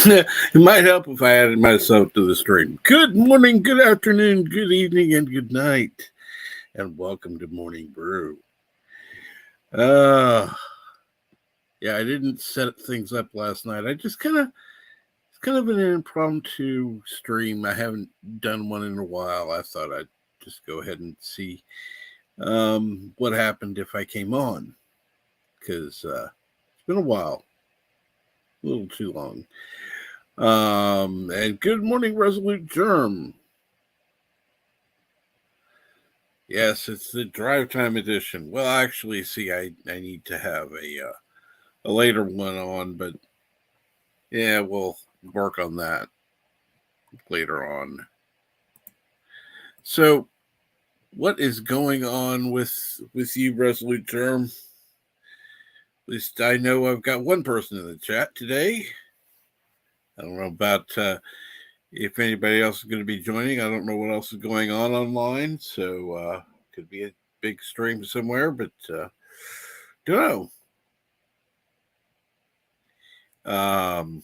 It might help if I added myself to the stream. Good morning, good afternoon, good evening, and good night. And welcome to Morning Brew. Uh yeah, I didn't set things up last night. I just it's kind of an impromptu stream. I haven't done one in a while. I thought I'd just go ahead and see what happened if I came on. Because it's been a while. A little too long. And good morning, Resolute Germ. Yes, it's the drive time edition. Well, actually, see, I need to have a later one on, but yeah, we'll work on that later on. So, what is going on with you, Resolute Germ? At least I know I've got one person in the chat today. I don't know about if anybody else is going to be joining. I don't know what else is going on online, so could be a big stream somewhere, but don't know.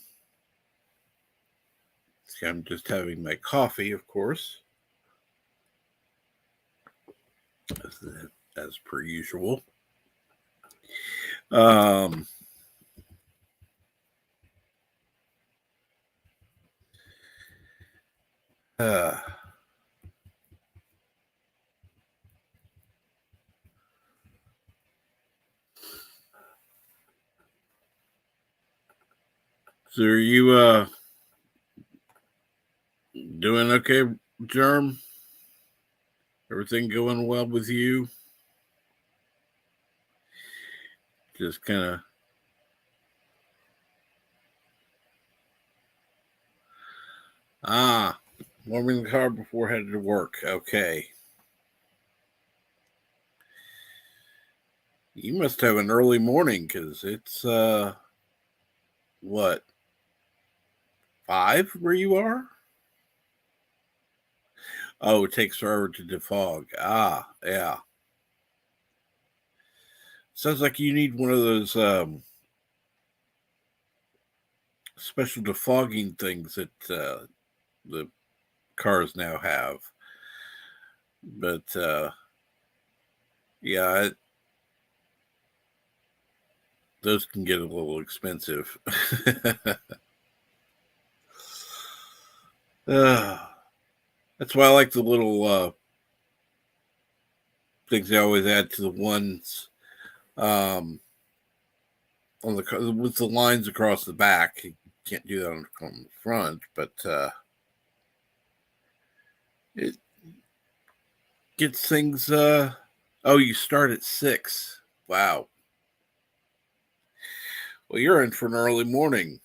See, I'm just having my coffee, of course, as per usual. Uh, so are you doing okay, Germ? Everything going well with you? Just kind of warming the car before headed to work. Okay. You must have an early morning because it's what, 5 where you are? Oh, it takes forever to defog. Yeah. Sounds like you need one of those special defogging things that the cars now have. But yeah, those can get a little expensive. That's why I like the little things they always add to the ones on the with the lines across the back. You can't do that on the front, but it gets things. Oh, you start at 6. Wow. Well, you're in for an early morning.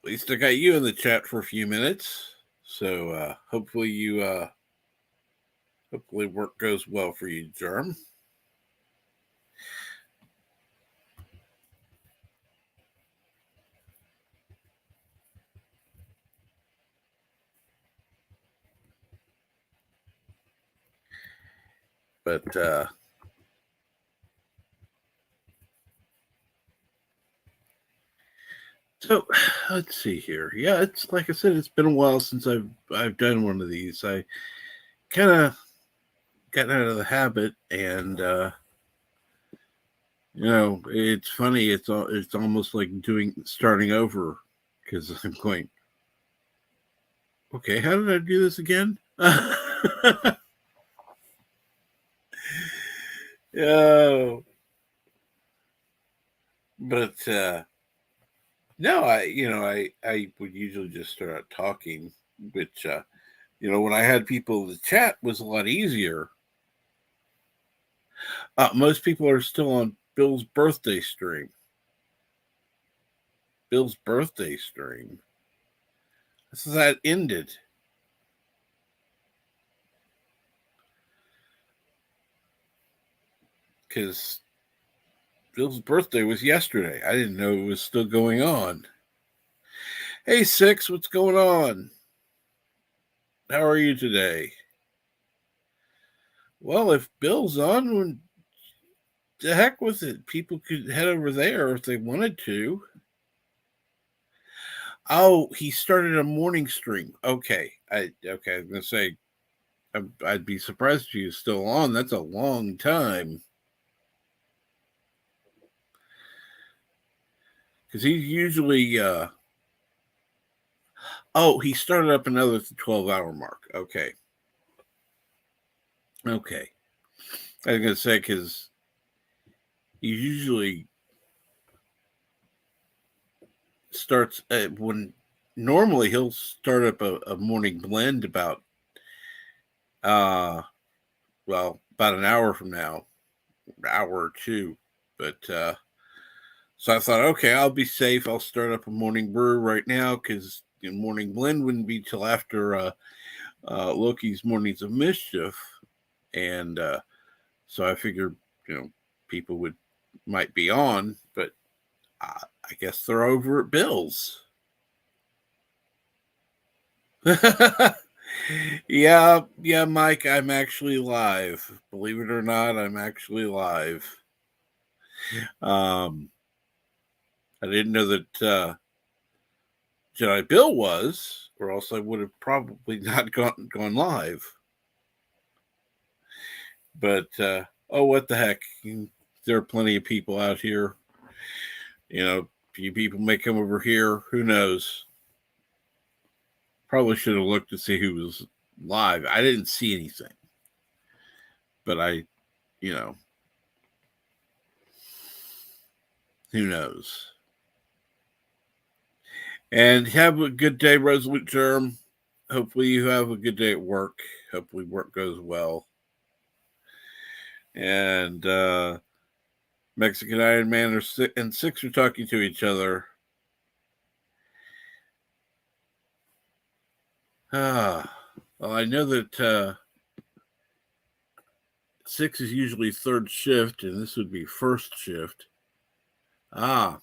At least I got you in the chat for a few minutes. So hopefully hopefully work goes well for you, Germ. But so let's see here. Yeah, it's like I said, it's been a while since I've done one of these. I kind of got out of the habit, and it's funny. It's almost like starting over because I'm going. Okay, how did I do this again? Oh, but no, I would usually just start out talking, which when I had people in the chat was a lot easier. Most people are still on Bill's birthday stream. Bill's birthday stream. So that ended. Because Bill's birthday was yesterday. I didn't know it was still going on. Hey, Six, what's going on? How are you today? Well, if Bill's on, the heck with it. People could head over there if they wanted to. Oh, he started a morning stream. Okay, I was gonna say I'd be surprised if he was still on. That's a long time because he's usually. Oh, he started up another 12-hour mark. Okay, okay. I was gonna say because he usually starts when normally he'll start up a morning blend about uh about an hour from now, an hour or two. But so I thought, okay, I'll be safe. I'll start up a morning brew right now because morning blend wouldn't be till after Loki's Mornings of Mischief, and so I figured people might be on, but I guess they're over at Bill's. Yeah, Mike, I'm actually live. Believe it or not, I'm actually live. Um, I didn't know that Jedi Bill was, or else I would have probably not gone live. But oh, what the heck? There are plenty of people out here. A few people may come over here. Who knows? Probably should have looked to see who was live. I didn't see anything, but you know, who knows? And have a good day, Resolute Term. Hopefully, you have a good day at work. Hopefully, work goes well. And Mexican Iron Man and Six are talking to each other. Well, I know that Six is usually third shift, and this would be first shift. Of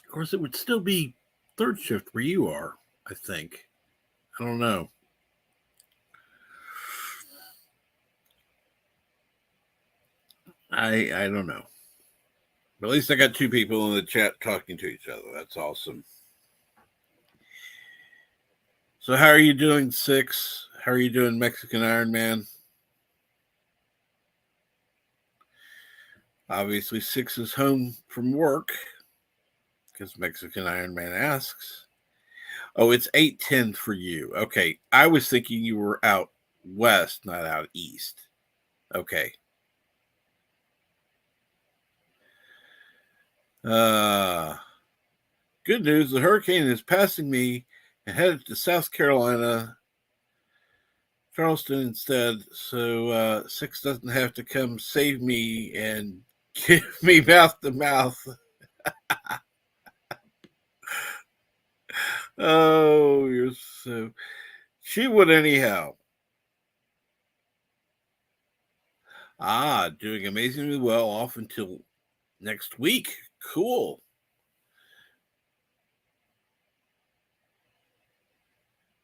course, it would still be third shift where you are, I think. I don't know. I don't know. But at least I got two people in the chat talking to each other. That's awesome. So how are you doing, Six? How are you doing, Mexican Iron Man? Obviously, Six is home from work because Mexican Iron Man asks. Oh, it's 8:10 for you. Okay. I was thinking you were out west, not out east. Okay. Uh Good news, the hurricane is passing me and headed to South Carolina, Charleston instead, so Six doesn't have to come save me and give me mouth to mouth. Oh, you're so. She would anyhow. Doing amazingly well off until next week. Cool.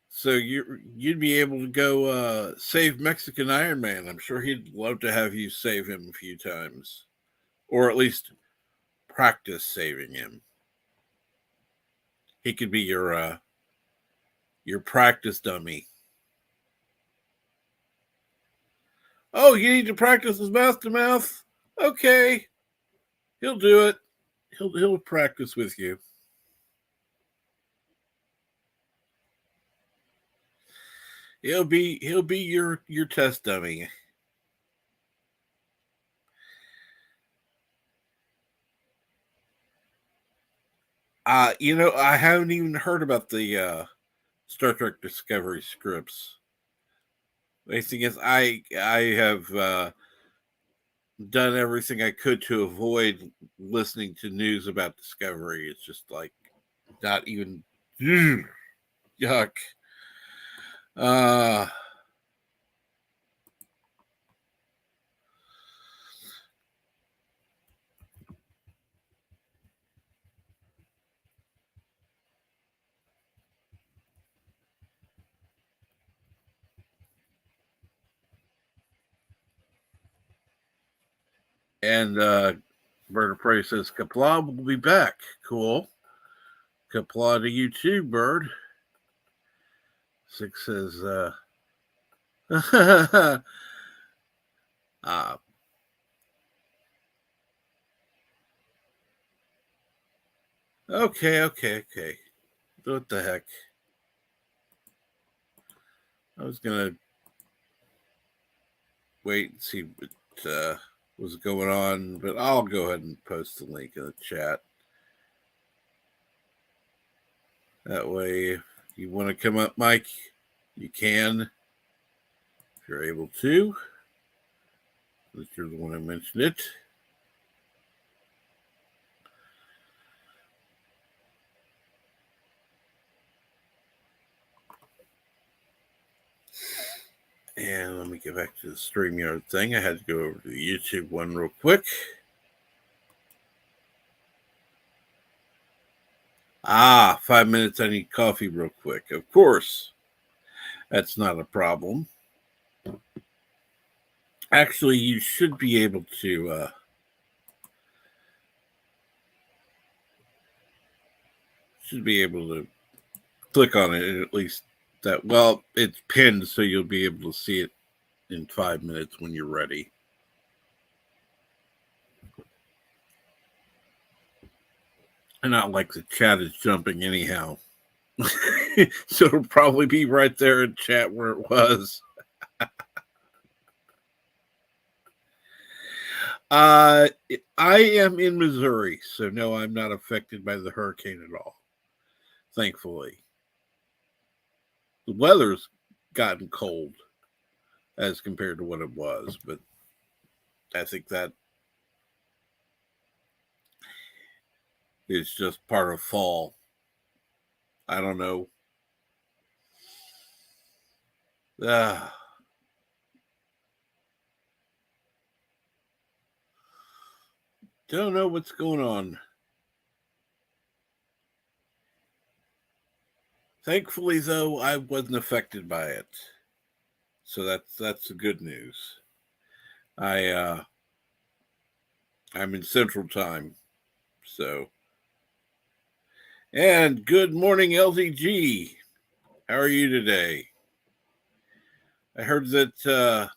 So you'd be able to go save Mexican Iron Man. I'm sure he'd love to have you save him a few times, or at least practice saving him. He could be your practice dummy. Oh, you need to practice his mouth to mouth? Okay. He'll do it. He'll practice with you. He'll be your test dummy. I haven't even heard about the Star Trek Discovery scripts. The thing is, I have done everything I could to avoid listening to news about Discovery. It's just like not even yuck. Uh And Bird of Prey says, Kapla will be back. Cool. Kapla to you too, Bird. Six says, okay. What the heck? I was going to wait and see what was going on, but I'll go ahead and post the link in the chat. That way, if you want to come up, Mike, you can. If you're able to. If you're the one who mentioned it. And let me get back to the StreamYard thing. I had to go over to the YouTube one real quick. 5 minutes. I need coffee real quick. Of course, that's not a problem. Actually, you should be able to click on it, and at least that. Well, it's pinned, so you'll be able to see it in 5 minutes when you're ready. And not like the chat is jumping anyhow. So it'll probably be right there in chat where it was. I am in Missouri, so no, I'm not affected by the hurricane at all. Thankfully. The weather's gotten cold as compared to what it was, but I think that is just part of fall. I don't know. Don't know what's going on. Thankfully, though, I wasn't affected by it, so that's the good news. I'm in Central Time, so. And good morning, LDG. How are you today? I heard that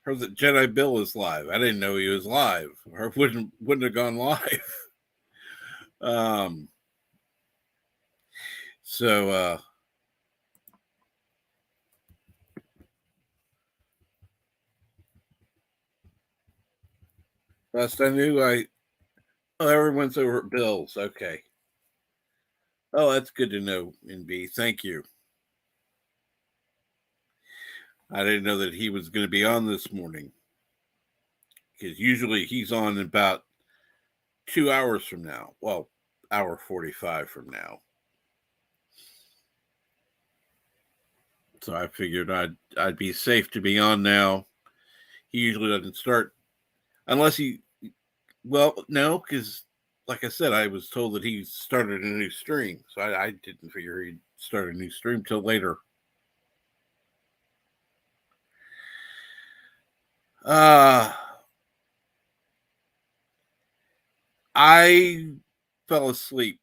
Jedi Bill is live. I didn't know he was live, or wouldn't have gone live. So last I knew, everyone's over at Bill's. Okay. Oh, that's good to know, NB. Thank you. I didn't know that he was going to be on this morning, because usually he's on about 2 hours from now. Well, hour 45 from now. So I figured I'd be safe to be on now. He usually doesn't start unless no, because like I said, I was told that he started a new stream, so I didn't figure he'd start a new stream till later. I fell asleep.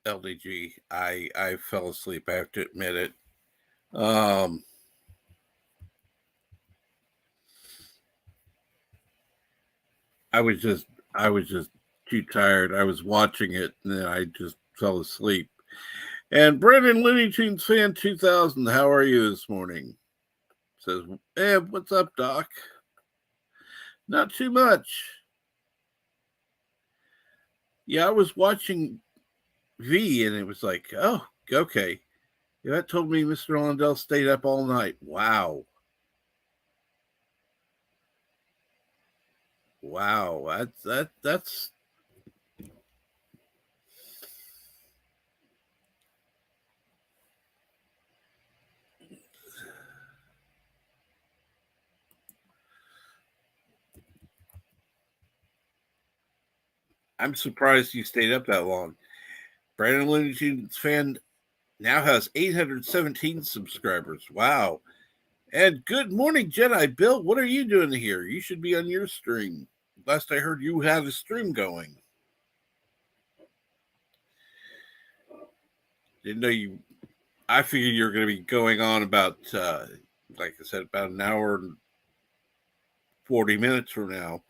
LDG. I fell asleep. I have to admit it. I was just too tired. I was watching it and then I just fell asleep. And Brandon Looney Tunes fan 2000, how are you this morning? Says, hey, what's up, Doc? Not too much. Yeah, I was watching V and it was like, oh, okay. Yeah, that told me Mr. Londell stayed up all night. Wow. That's I'm surprised you stayed up that long. Brandon Looney Tunes fan now has 817 subscribers. Wow. And good morning, Jedi Bill. What are you doing here? You should be on your stream. Last I heard, you had a stream going. Didn't know you. I figured you were going to be going on about, like I said, about an hour and 40 minutes from now.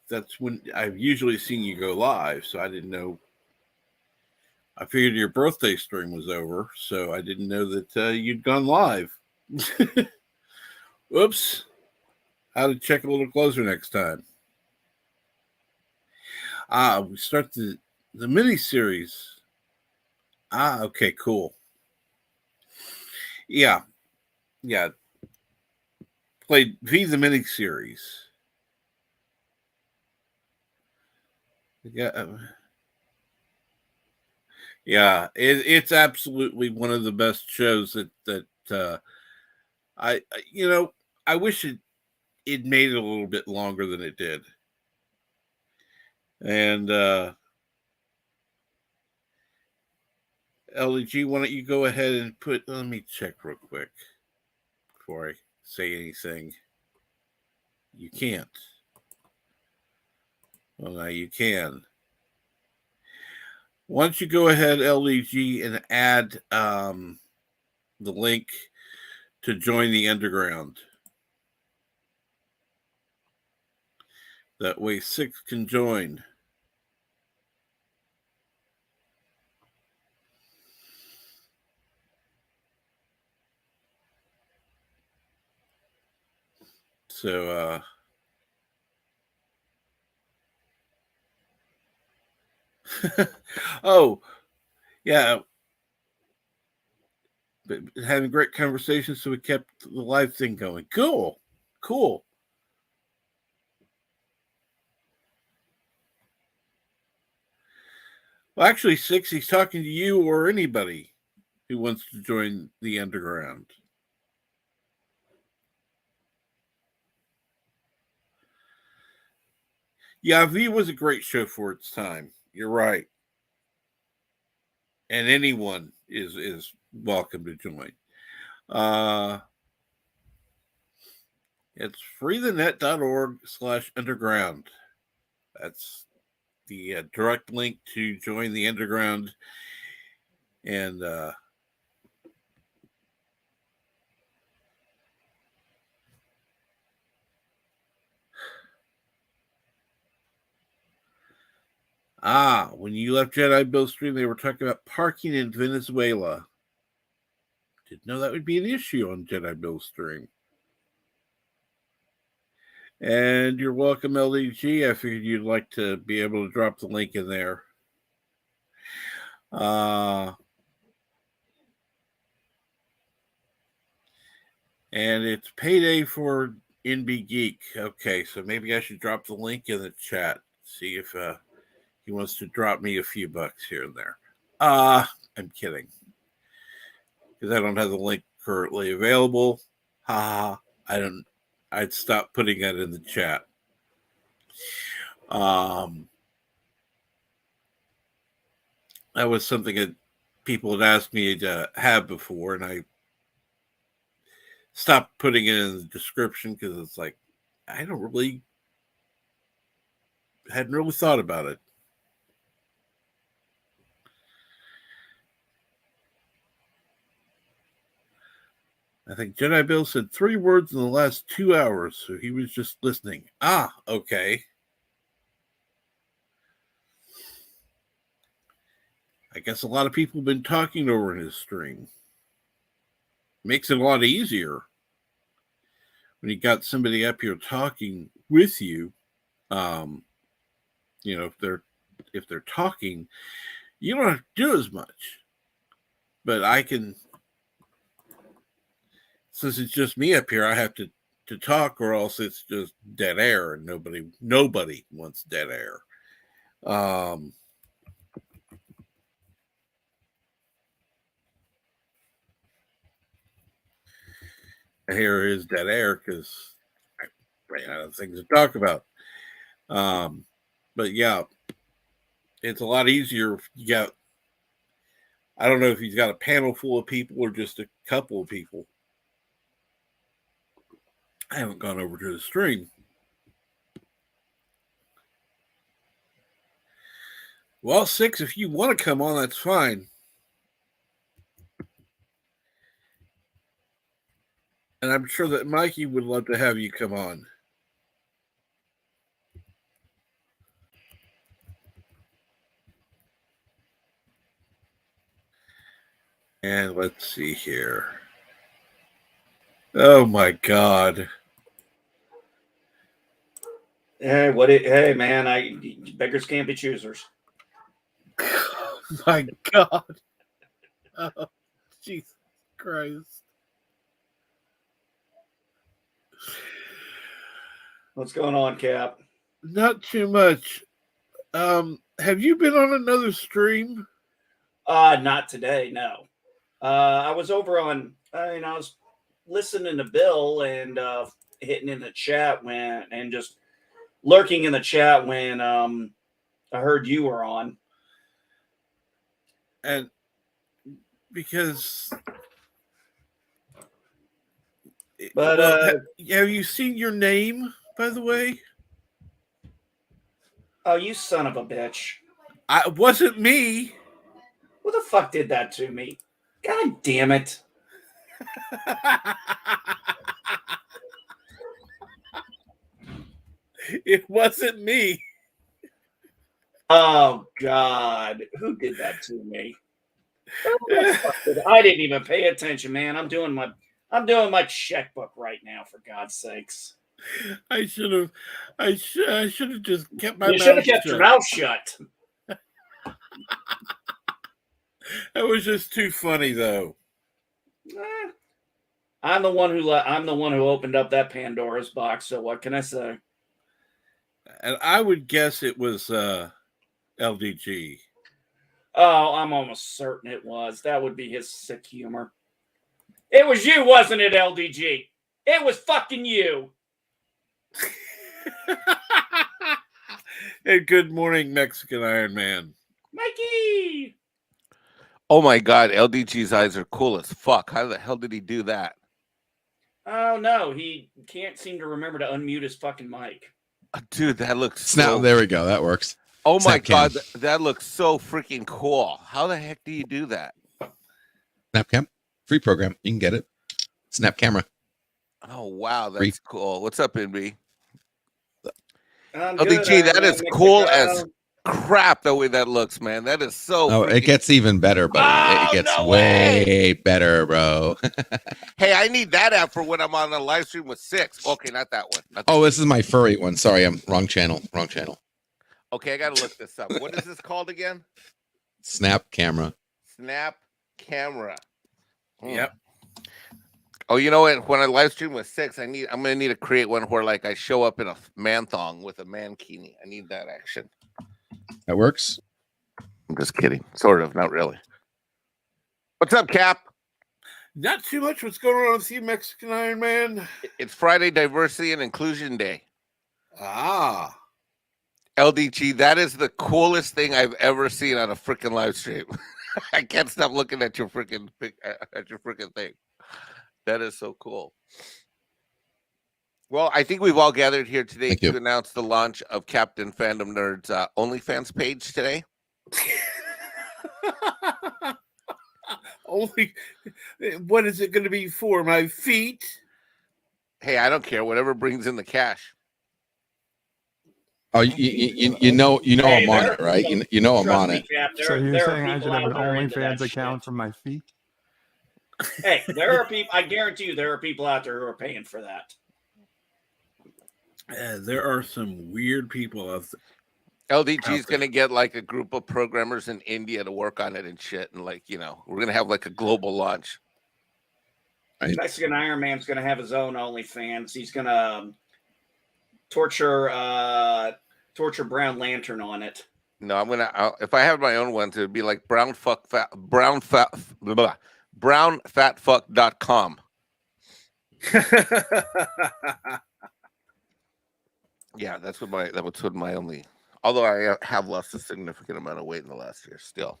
That's when I've usually seen you go live, so I didn't know. I figured your birthday stream was over, so I didn't know that you'd gone live. Oops. How to check a little closer next time. We start the mini series. Okay, cool. Yeah. Played V the mini series. Yeah. It's absolutely one of the best shows that I I wish it made it a little bit longer than it did. And LEG, why don't you go ahead and let me check real quick before I say anything. You can't. Well, now you can. Why don't you go ahead, LEG, and add the link to join the underground? That way 6 can join. So oh, yeah. But having great conversations, so we kept the live thing going. Cool. Well, actually, 6, he's talking to you or anybody who wants to join the underground. Yeah, V was a great show for its time. You're right. And anyone is welcome to join. It's freethenet.org/underground. That's the direct link to join the underground. And when you left Jedi Bill stream, they were talking about parking in Venezuela. Didn't know that would be an issue on Jedi Bill stream. And you're welcome, LDG. I figured you'd like to be able to drop the link in there. And it's payday for NB Geek. Okay, so maybe I should drop the link in the chat. See if he wants to drop me a few bucks here and there. I'm kidding. Because I don't have the link currently available. I'd stop putting that in the chat. That was something that people had asked me to have before, and I stopped putting it in the description because it's like I hadn't really thought about it. I think Jedi Bill said 3 words in the last 2 hours, so he was just listening. Okay. I guess a lot of people have been talking over in his stream. Makes it a lot easier when you got somebody up here talking with you. If they're talking, you don't have to do as much. But I can, since it's just me up here, I have to talk, or else it's just dead air, and nobody wants dead air. Here is dead air because I ran out of things to talk about. But yeah, it's a lot easier if you got, I don't know if he's got a panel full of people or just a couple of people. I haven't gone over to the stream. Well, 6, if you want to come on, that's fine. And I'm sure that Mikey would love to have you come on. And let's see here. Oh my God. Hey man, beggars can't be choosers. My God. Oh, Jesus Christ. What's going on, Cap? Not too much. Have you been on another stream? Not today, no. I was over on I was listening to Bill and hitting in the chat and just lurking in the chat when I heard you were on. And because But have you seen your name, by the way? Oh, you son of a bitch. It wasn't me. Who the fuck did that to me? God damn it. It wasn't me. Oh God, who did that to me? I didn't even pay attention, man. I'm doing my checkbook right now, for God's sakes. I should have just kept my mouth shut. You should have kept your mouth shut. That was just too funny, though. I'm the one who opened up that Pandora's box. So what can I say? And I would guess it was LDG. Oh, I'm almost certain it was. That would be his sick humor. It was you, wasn't it, LDG? It was fucking you. Hey, good morning, Mexican Iron Man. Mikey! Oh my God, LDG's eyes are cool as fuck. How the hell did he do that? Oh no, he can't seem to remember to unmute his fucking mic. Dude, that looks so... There we go. That works. Oh my God, that looks so freaking cool. How the heck do you do that? Snapcam, free program. You can get it. Snap camera. Oh wow, that's cool. What's up, NB? LDG, LDG, that is cool as crap the way that looks, man. That is so. Oh, it gets even better, buddy. Oh, it gets no way better, bro. Hey, I need that app for when I'm on a live stream with 6. Okay, not that one. This is my furry one. Sorry, I'm wrong channel. Wrong channel. Okay, I gotta look this up. What is this called again? Snap camera. Snap camera. Yep. Oh, you know what? When I live stream with 6, I'm gonna need to create one where like I show up in a man thong with a mankini. I need that action. That works. I'm just kidding. Sort of, not really. What's up, Cap? Not too much. What's going on with you, Mexican Iron Man? It's Friday Diversity and Inclusion Day. Ah. LDG, that is the coolest thing I've ever seen on a freaking live stream. I can't stop looking at your freaking thing. That is so cool. Well, I think we've all gathered here today to announce the launch of Captain Fandom Nerd's OnlyFans page today. What is it going to be for? My feet? Hey, I don't care. Whatever brings in the cash. Oh, you know I'm on it, right? You know I'm on it. So you're saying I should have an OnlyFans account for my feet? Hey, there are people. I guarantee you, there are people out there who are paying for that. There are some weird people out there. LDG's going to get like a group of programmers in India to work on it and shit. And like, we're going to have like a global launch. Right. Mexican Iron Man's going to have his own OnlyFans. He's going to torture Brown Lantern on it. No, I'm going to, if I have my own ones, it would be like brownfatfuck.com. Yeah, that's what my only. Although I have lost a significant amount of weight in the last year, still.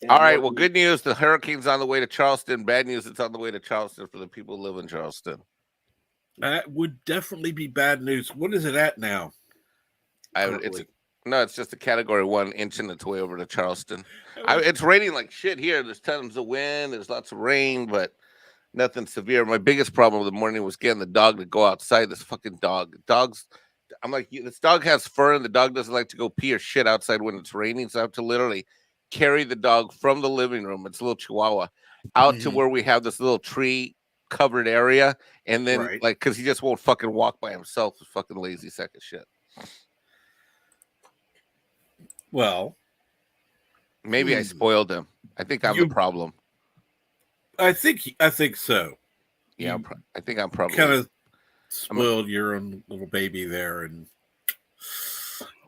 All right. Well, good news: the hurricane's on the way to Charleston. Bad news: it's on the way to Charleston for the people who live in Charleston. That would definitely be bad news. What is it at now? It's just a Category 1 inching its way over to Charleston. Oh. It's raining like shit here. There's tons of wind. There's lots of rain, but nothing severe. My biggest problem of the morning was getting the dog to go outside. This fucking dog. I'm like, this dog has fur, and the dog doesn't like to go pee or shit outside when it's raining. So I have to literally carry the dog from the living room. It's a little Chihuahua out to where we have this little tree covered area, and then because he just won't fucking walk by himself. It's fucking lazy sack of shit. Well, maybe I spoiled him. I think I'm the problem. I think so. Yeah, I think I'm probably kind of spoiled your own little baby there, and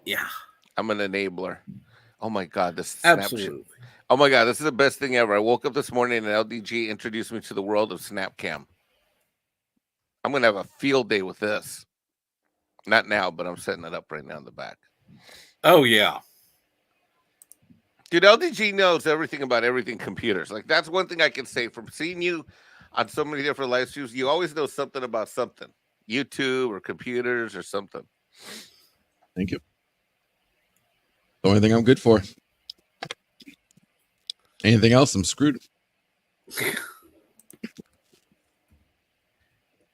yeah, I'm an enabler. Oh my god, this absolutely. Oh my god, this is the best thing ever. I woke up this morning and LDG introduced me to the world of SnapCam. I'm gonna have a field day with this. Not now, but I'm setting it up right now in the back. Oh yeah. Dude, LDG knows everything about everything computers. Like, that's one thing I can say from seeing you on so many different live streams. You always know something about something. YouTube or computers or something. Thank you. The only thing I'm good for. Anything else, I'm screwed.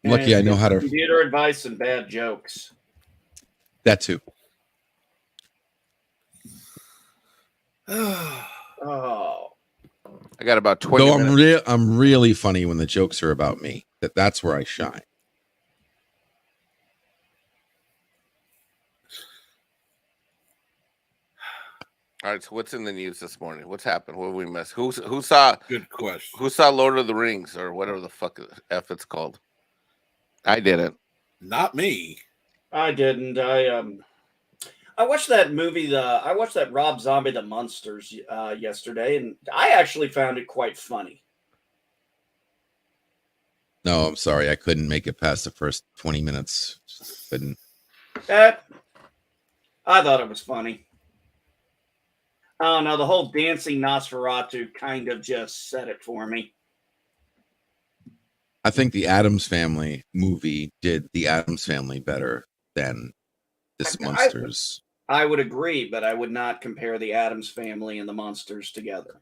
Lucky I know how to. Computer advice and bad jokes. That too. Oh. I got about 20 minutes. I'm really funny when the jokes are about me. That's where I shine. All right, so what's in the news this morning? What's happened? What did we miss? Who saw? Good question. Who saw Lord of the Rings or whatever the fuck F it's called? I didn't. Not me. I didn't. I watched that movie. I watched that Rob Zombie The Munsters yesterday, and I actually found it quite funny. No, I'm sorry, I couldn't make it past the first 20 minutes. Couldn't. I thought it was funny. Oh no, the whole dancing Nosferatu kind of just said it for me. I think the Addams Family movie did the Addams Family better than this Munsters. I would agree, but I would not compare the Addams Family and the Munsters together.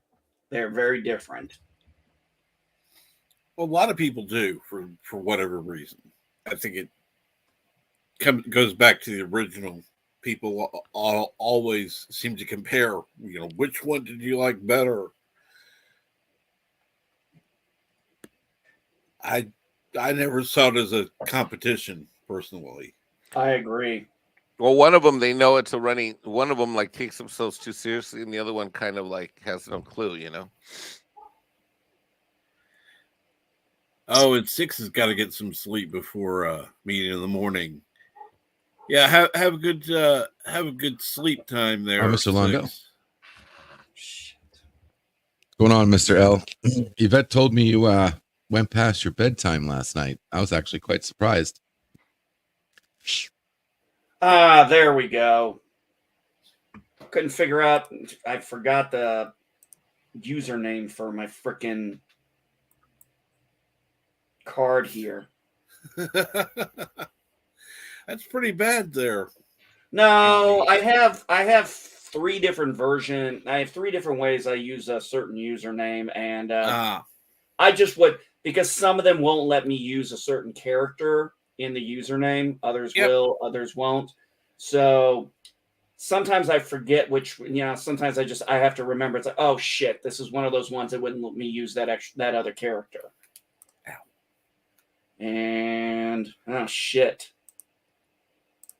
They're very different. Well, a lot of people do for whatever reason. I think it goes back to the original. People always seem to compare, which one did you like better? I never saw it as a competition, personally. I agree. Well, one of them, they know it's a running. One of them like takes themselves too seriously, and the other one kind of like has no clue, Oh, and Six has got to get some sleep before meeting in the morning. Yeah, have a good sleep time there, Mr. Londo. What's going on, Mr. L? Yvette told me you went past your bedtime last night. I was actually quite surprised. There we go. Couldn't figure out. I forgot the username for my freaking card here. That's pretty bad there. No, I have 3 different versions. I have 3 different ways I use a certain username, and I just would, because some of them won't let me use a certain character in the username. Others will, others won't. So sometimes I forget which. Sometimes I have to remember. It's like, oh shit, this is one of those ones that wouldn't let me use that other character. Ow. And oh shit.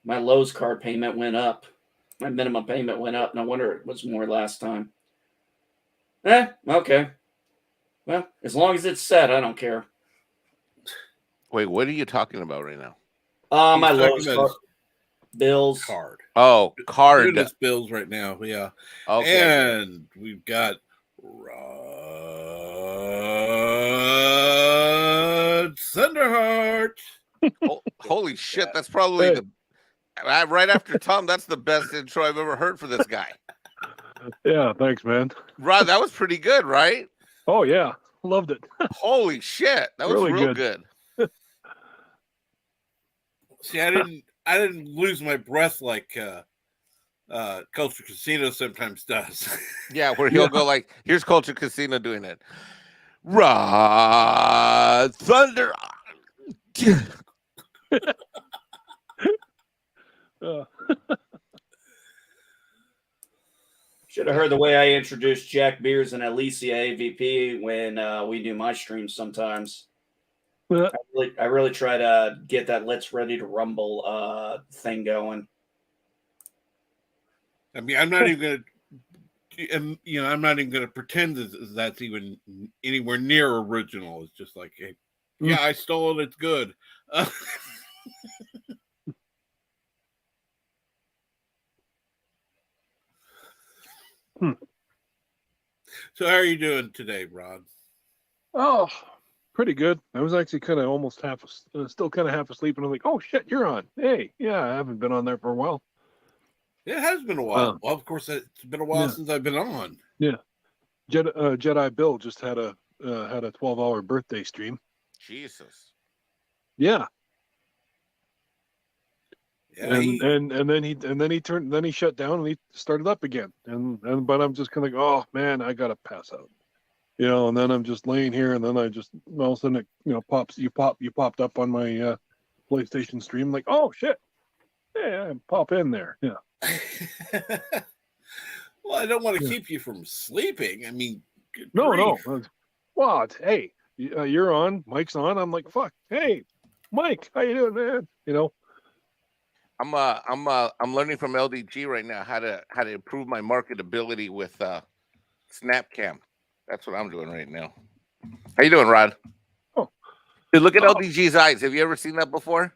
My Lowe's card payment went up. My minimum payment went up. No wonder it was more last time. Okay. Well, as long as it's set, I don't care. Wait, what are you talking about right now? My Lowe's card. Bills. Card. Oh, card. Doing bills right now, yeah. Okay. And we've got Rod Thunderheart. Holy shit, that's probably right after Tom, that's the best intro I've ever heard for this guy. Yeah, thanks, man. Rod, that was pretty good, right? Oh, yeah. Loved it. Holy shit. That was Really real good. See, I didn't lose my breath like Culture Casino sometimes does. Yeah, where he'll go like, here's Culture Casino doing it. Rod Thunder. Should have heard the way I introduced Jack Beers and Alicia AVP when we do my streams sometimes. I really try to get that Let's Ready to Rumble thing going. I mean, I'm not even going to, I'm not even going to pretend that that's even anywhere near original. It's just like, hey, yeah, I stole it. It's good. So how are you doing today, Rod? Oh, pretty good. I was actually kind of almost still kind of half asleep, and I'm like, oh shit, you're on. Hey, yeah, I haven't been on there for a while. It has been a while. Well, of course, it's been a while since I've been on. Yeah, Jedi Bill just had a 12-hour birthday stream. Jesus. Yeah. Yeah, and then he shut down and he started up again. But I'm just kind of like, oh man, I gotta pass out. And then I'm just laying here, and then I just all of a sudden it, you popped up on my PlayStation stream, like, oh shit, yeah, pop in there, yeah. Well, I don't want to keep you from sleeping. I mean, no, what? Hey, you're on, Mike's on. I'm like, fuck, hey, Mike, how you doing, man? I'm learning from LDG right now how to improve my marketability with Snapcam. That's what I'm doing right now. How you doing, Rod? Oh, dude, look at LDG's eyes. Have you ever seen that before?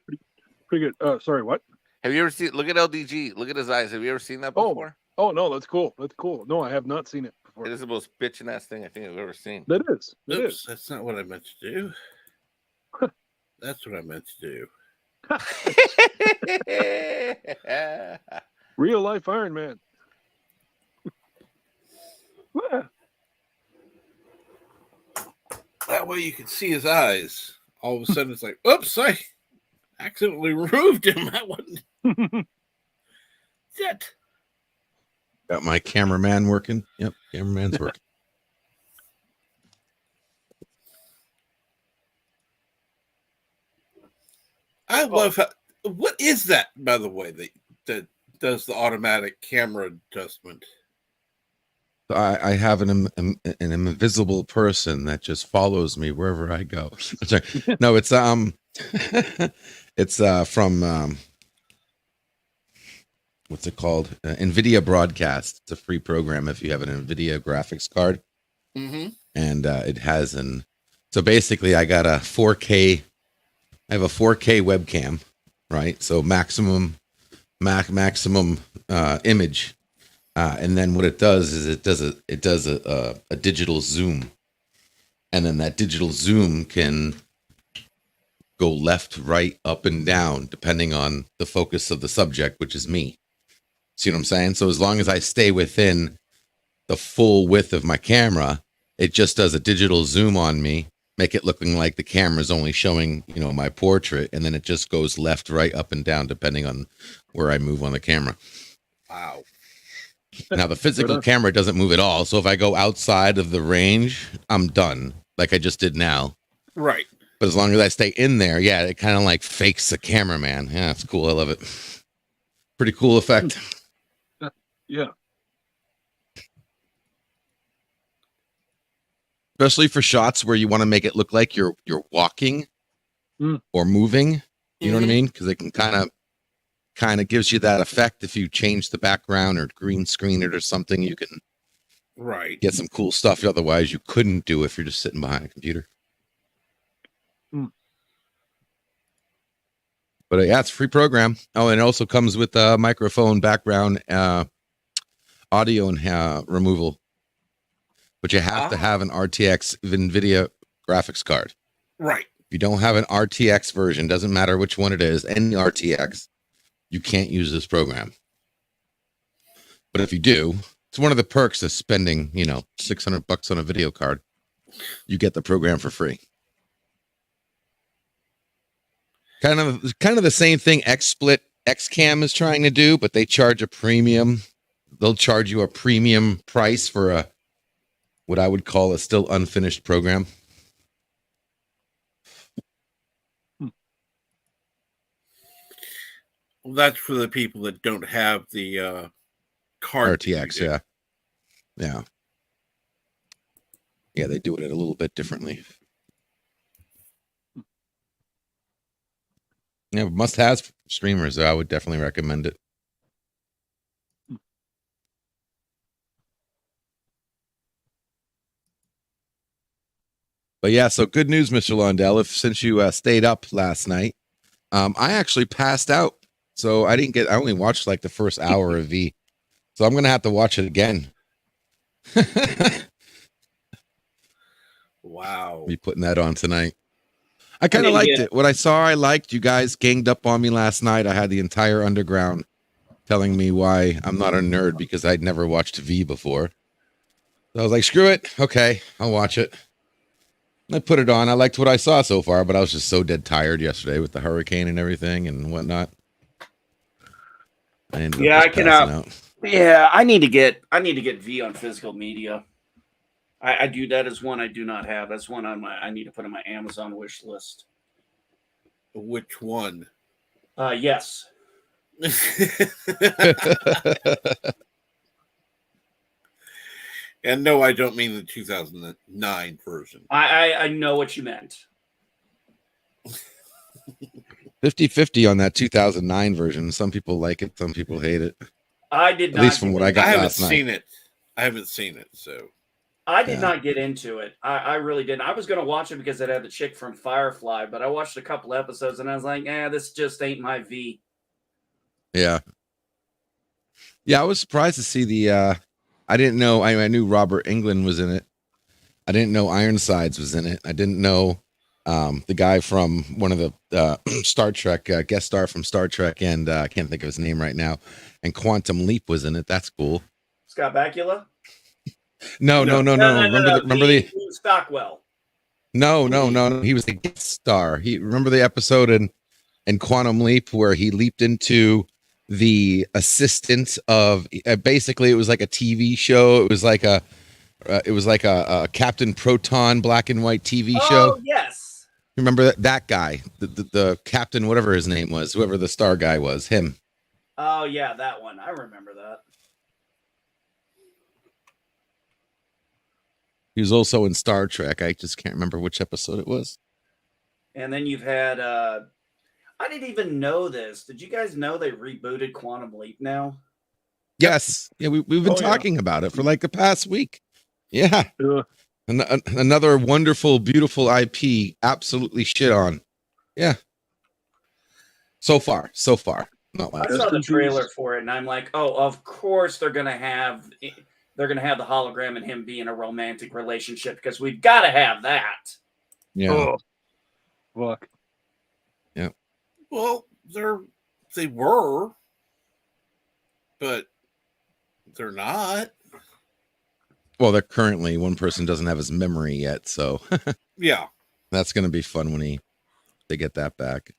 Pretty good. Sorry, what? Have you ever seen? Look at LDG. Look at his eyes. Have you ever seen that before? Oh no, that's cool. That's cool. No, I have not seen it before. It is the most bitchin' ass thing I think I've ever seen. That is. Oops, that's not what I meant to do. That's what I meant to do. Real life Iron Man. That way you can see his eyes. All of a sudden it's like, oops, I accidentally removed him. That wasn't shit. Got my cameraman working. Yep, cameraman's working. I love how. What is that, by the way, that does the automatic camera adjustment? I have an invisible person that just follows me wherever I go. Sorry. No, it's it's from what's it called? NVIDIA Broadcast. It's a free program if you have an NVIDIA graphics card. Mm-hmm. And it has so basically I got a 4K. I have a 4K webcam, right? So maximum image. And then what it does is it does a digital zoom, and then that digital zoom can go left, right, up, and down depending on the focus of the subject, which is me. See what I'm saying? So as long as I stay within the full width of my camera, it just does a digital zoom on me, make it looking like the camera's only showing, my portrait, and then it just goes left, right, up, and down depending on where I move on the camera. Wow. Now the physical camera doesn't move at all. So if I go outside of the range, I'm done, like I just did now. Right. But as long as I stay in there, yeah, it kind of like fakes the cameraman. Yeah, it's cool. I love it. Pretty cool effect. Yeah. Especially for shots where you want to make it look like you're walking or moving. You know what I mean? Because it can kind of gives you that effect. If you change the background or green screen it or something, you can get some cool stuff otherwise you couldn't do if you're just sitting behind a computer. But yeah, it's a free program. Oh, and it also comes with a microphone, background, audio and removal. But you have to have an RTX NVIDIA graphics card. Right. If you don't have an RTX version, doesn't matter which one it is, any RTX, you can't use this program. But if you do, it's one of the perks of spending, $600 on a video card. You get the program for free. Kind of the same thing XCam is trying to do, but they charge a premium. They'll charge you a premium price for what I would call a still unfinished program. Well, that's for the people that don't have the card. RTX, yeah. They do it a little bit differently. Yeah, must-have streamers, though. I would definitely recommend it. But yeah, so good news, Mr. Londell. Since you stayed up last night, I actually passed out. So I only watched like the first hour of V. So I'm going to have to watch it again. Wow. Be putting that on tonight. I kind of liked it. What I saw, I liked. You guys ganged up on me last night. I had the entire underground telling me why I'm not a nerd because I'd never watched V before. So I was like, screw it. Okay, I'll watch it. I put it on. I liked what I saw so far, but I was just so dead tired yesterday with the hurricane and everything and whatnot. I ended up just passing out. Yeah, I need to get V on physical media. I do. That is one I do not have. That's one I need to put on my Amazon wish list. Which one? Yes. And no, I don't mean the 2009 version. I know what you meant. 50-50 on that 2009 version. Some people like it, some people hate it. I did not. At least from what I got last night. I haven't seen it, so. I did not get into it. I really didn't. I was going to watch it because it had the chick from Firefly, but I watched a couple episodes and I was like, this just ain't my V. Yeah. Yeah, I was surprised to see the I didn't know. I knew Robert Englund was in it. I didn't know Ironsides was in it. I didn't know the guy from one of the Star Trek, guest star from Star Trek, and I can't think of his name right now. And Quantum Leap was in it. That's cool. Scott Bakula? No. Remember the Stockwell. No. He was a guest star. Remember the episode in Quantum Leap where he leaped into the assistant of basically it was like a TV show. It was like a Captain Proton black and white TV show. Oh yes. Remember that guy, the captain, whatever his name was, whoever the star guy was, him. Oh yeah, that one. I remember that. He was also in Star Trek. I just can't remember which episode it was. And then you've had I didn't even know this. Did you guys know they rebooted Quantum Leap now? Yes. Yeah, we've been talking about it for like the past week. Yeah. Another wonderful, beautiful IP. Absolutely shit on. Yeah. So far. Not I saw the trailer for it, and I'm like, oh, of course they're gonna have the hologram and him be in a romantic relationship because we've got to have that. Yeah. Oh, fuck. Yeah. Well, they were, but they're not. Well, they're currently, one person doesn't have his memory yet, so yeah, that's going to be fun when they get that back.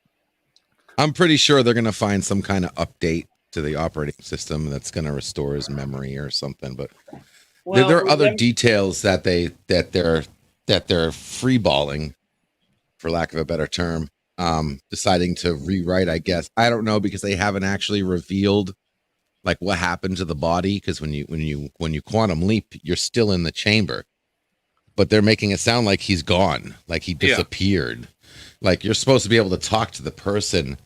I'm pretty sure they're going to find some kind of update to the operating system that's going to restore his memory or something. But there are other details that they're freeballing, for lack of a better term, deciding to rewrite. I guess I don't know because they haven't actually revealed like what happened to the body. Because when you quantum leap, you're still in the chamber, but they're making it sound like he's gone, like he disappeared. Yeah. Like you're supposed to be able to talk to the person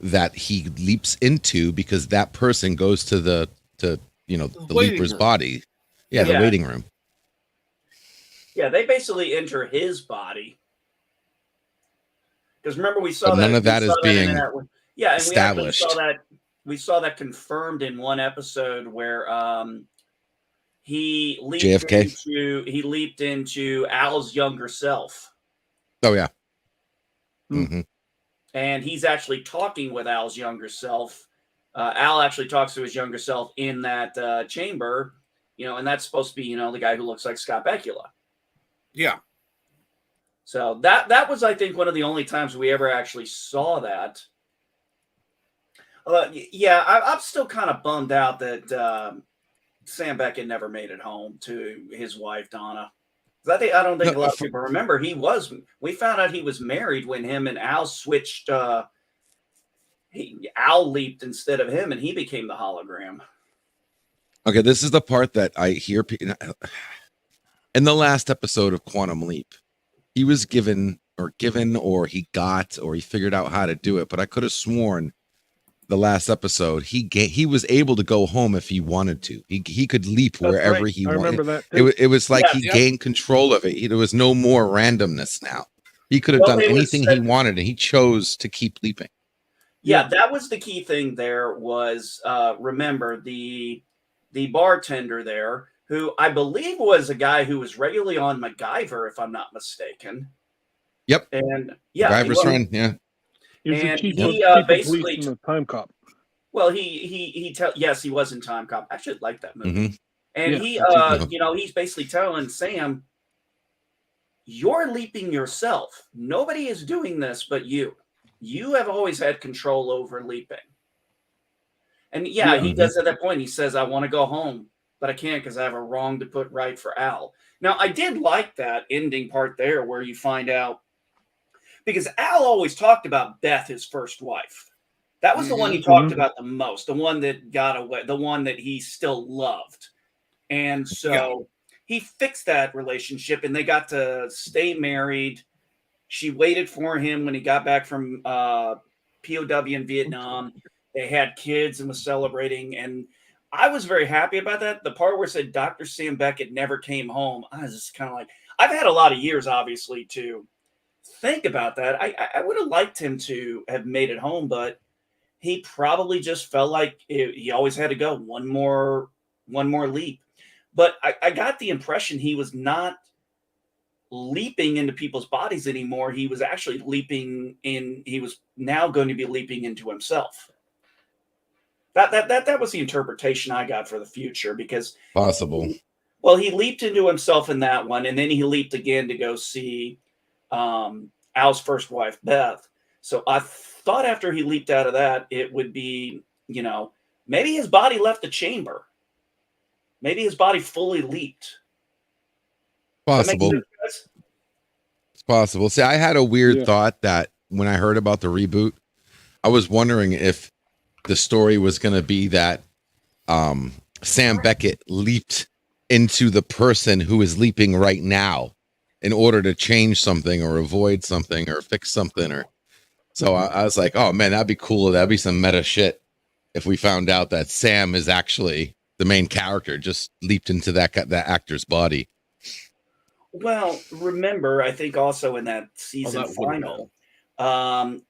that he leaps into because that person goes to the leaper's body. Yeah, the waiting room. Yeah, they basically enter his body. Because remember we saw but that none of that is being established. And we saw that confirmed in one episode where he leaped into Al's younger self. Oh yeah. Mm-hmm. And he's actually talking with Al's younger self. Al actually talks to his younger self in that chamber, and that's supposed to be, the guy who looks like Scott Bakula. Yeah. So that was, I think, one of the only times we ever actually saw that. Yeah, I'm still kind of bummed out that Sam Beckett never made it home to his wife Donna. 'Cause I don't think a lot of people remember we found out he was married when him and Al switched. Al leaped instead of him, and he became the hologram. Okay, this is the part that I hear in the last episode of Quantum Leap. He was given, or he got, or he figured out how to do it. But I could have sworn the last episode he was able to go home if he wanted to. He could leap wherever right. he I wanted. remember that too. It was like Yeah, he gained control of it. There was no more randomness now. He could have Well, done it was anything he wanted, and he chose to keep leaping. Yeah, that was the key thing. There was remember the bartender there, who I believe was a guy who was regularly on MacGyver, if I'm not mistaken. Yep. And yeah, MacGyver's friend. Yeah. He was the and chief, he of basically police and the time cop. well, yes, he was in Time Cop. I actually like that movie. Mhm. And Yeah, he me too. he's basically telling Sam, you're leaping yourself. Nobody is doing this but you. You have always had control over leaping. And yeah, Yeah. he does at that point. He says, I want to go home, but I can't because I have a wrong to put right for Al. Now, I did like that ending part there where you find out, because Al always talked about Beth, his first wife. That was the one he talked about the most, the one that got away, the one that he still loved. And so he fixed that relationship and they got to stay married. She waited for him when he got back from POW in Vietnam. They had kids and was celebrating. And I was very happy about that. The part where it said Dr. Sam Beckett never came home, I was just kind of like, I've had a lot of years, obviously, to think about that. I would have liked him to have made it home, but he probably just felt like he always had to go one more leap. But I got the impression he was not leaping into people's bodies anymore. He was actually he was now going to be leaping into himself. That was the interpretation I got for the future, because Possible. well, he leaped into himself in that one, and then he leaped again to go see Al's first wife, Beth. So I thought after he leaped out of that, it would be, maybe his body left the chamber. Maybe his body fully leaped. Possible. It's possible. See, I had a weird thought that when I heard about the reboot, I was wondering if the story was going to be that Sam Beckett leaped into the person who is leaping right now in order to change something or avoid something or fix something. Or so I was like, oh man, that'd be cool. That'd be some meta shit if we found out that Sam is actually the main character, just leaped into that actor's body. Well, remember, I think also in that season final,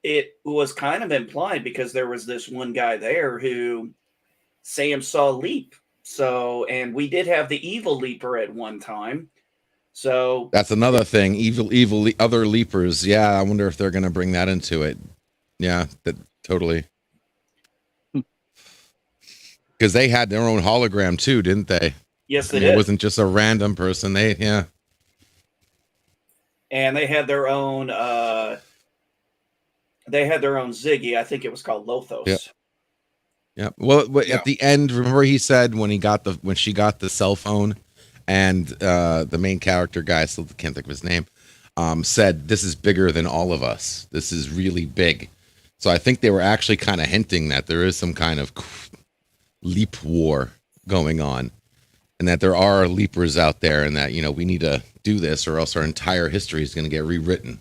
it was kind of implied because there was this one guy there who Sam saw leap. So, and we did have the evil leaper at one time. So that's another thing. Evil, other leapers. Yeah, I wonder if they're going to bring that into it. Yeah, that totally. Because they had their own hologram too, didn't they? Yes, they did. It wasn't just a random person. And they had their own. They had their own Ziggy. I think it was called Lothos. Yeah. Well, at the end, remember he said when she got the cell phone, and the main character guy, I still can't think of his name, said, "This is bigger than all of us. This is really big." So I think they were actually kind of hinting that there is some kind of leap war going on, and that there are leapers out there, and that we need to do this or else our entire history is going to get rewritten.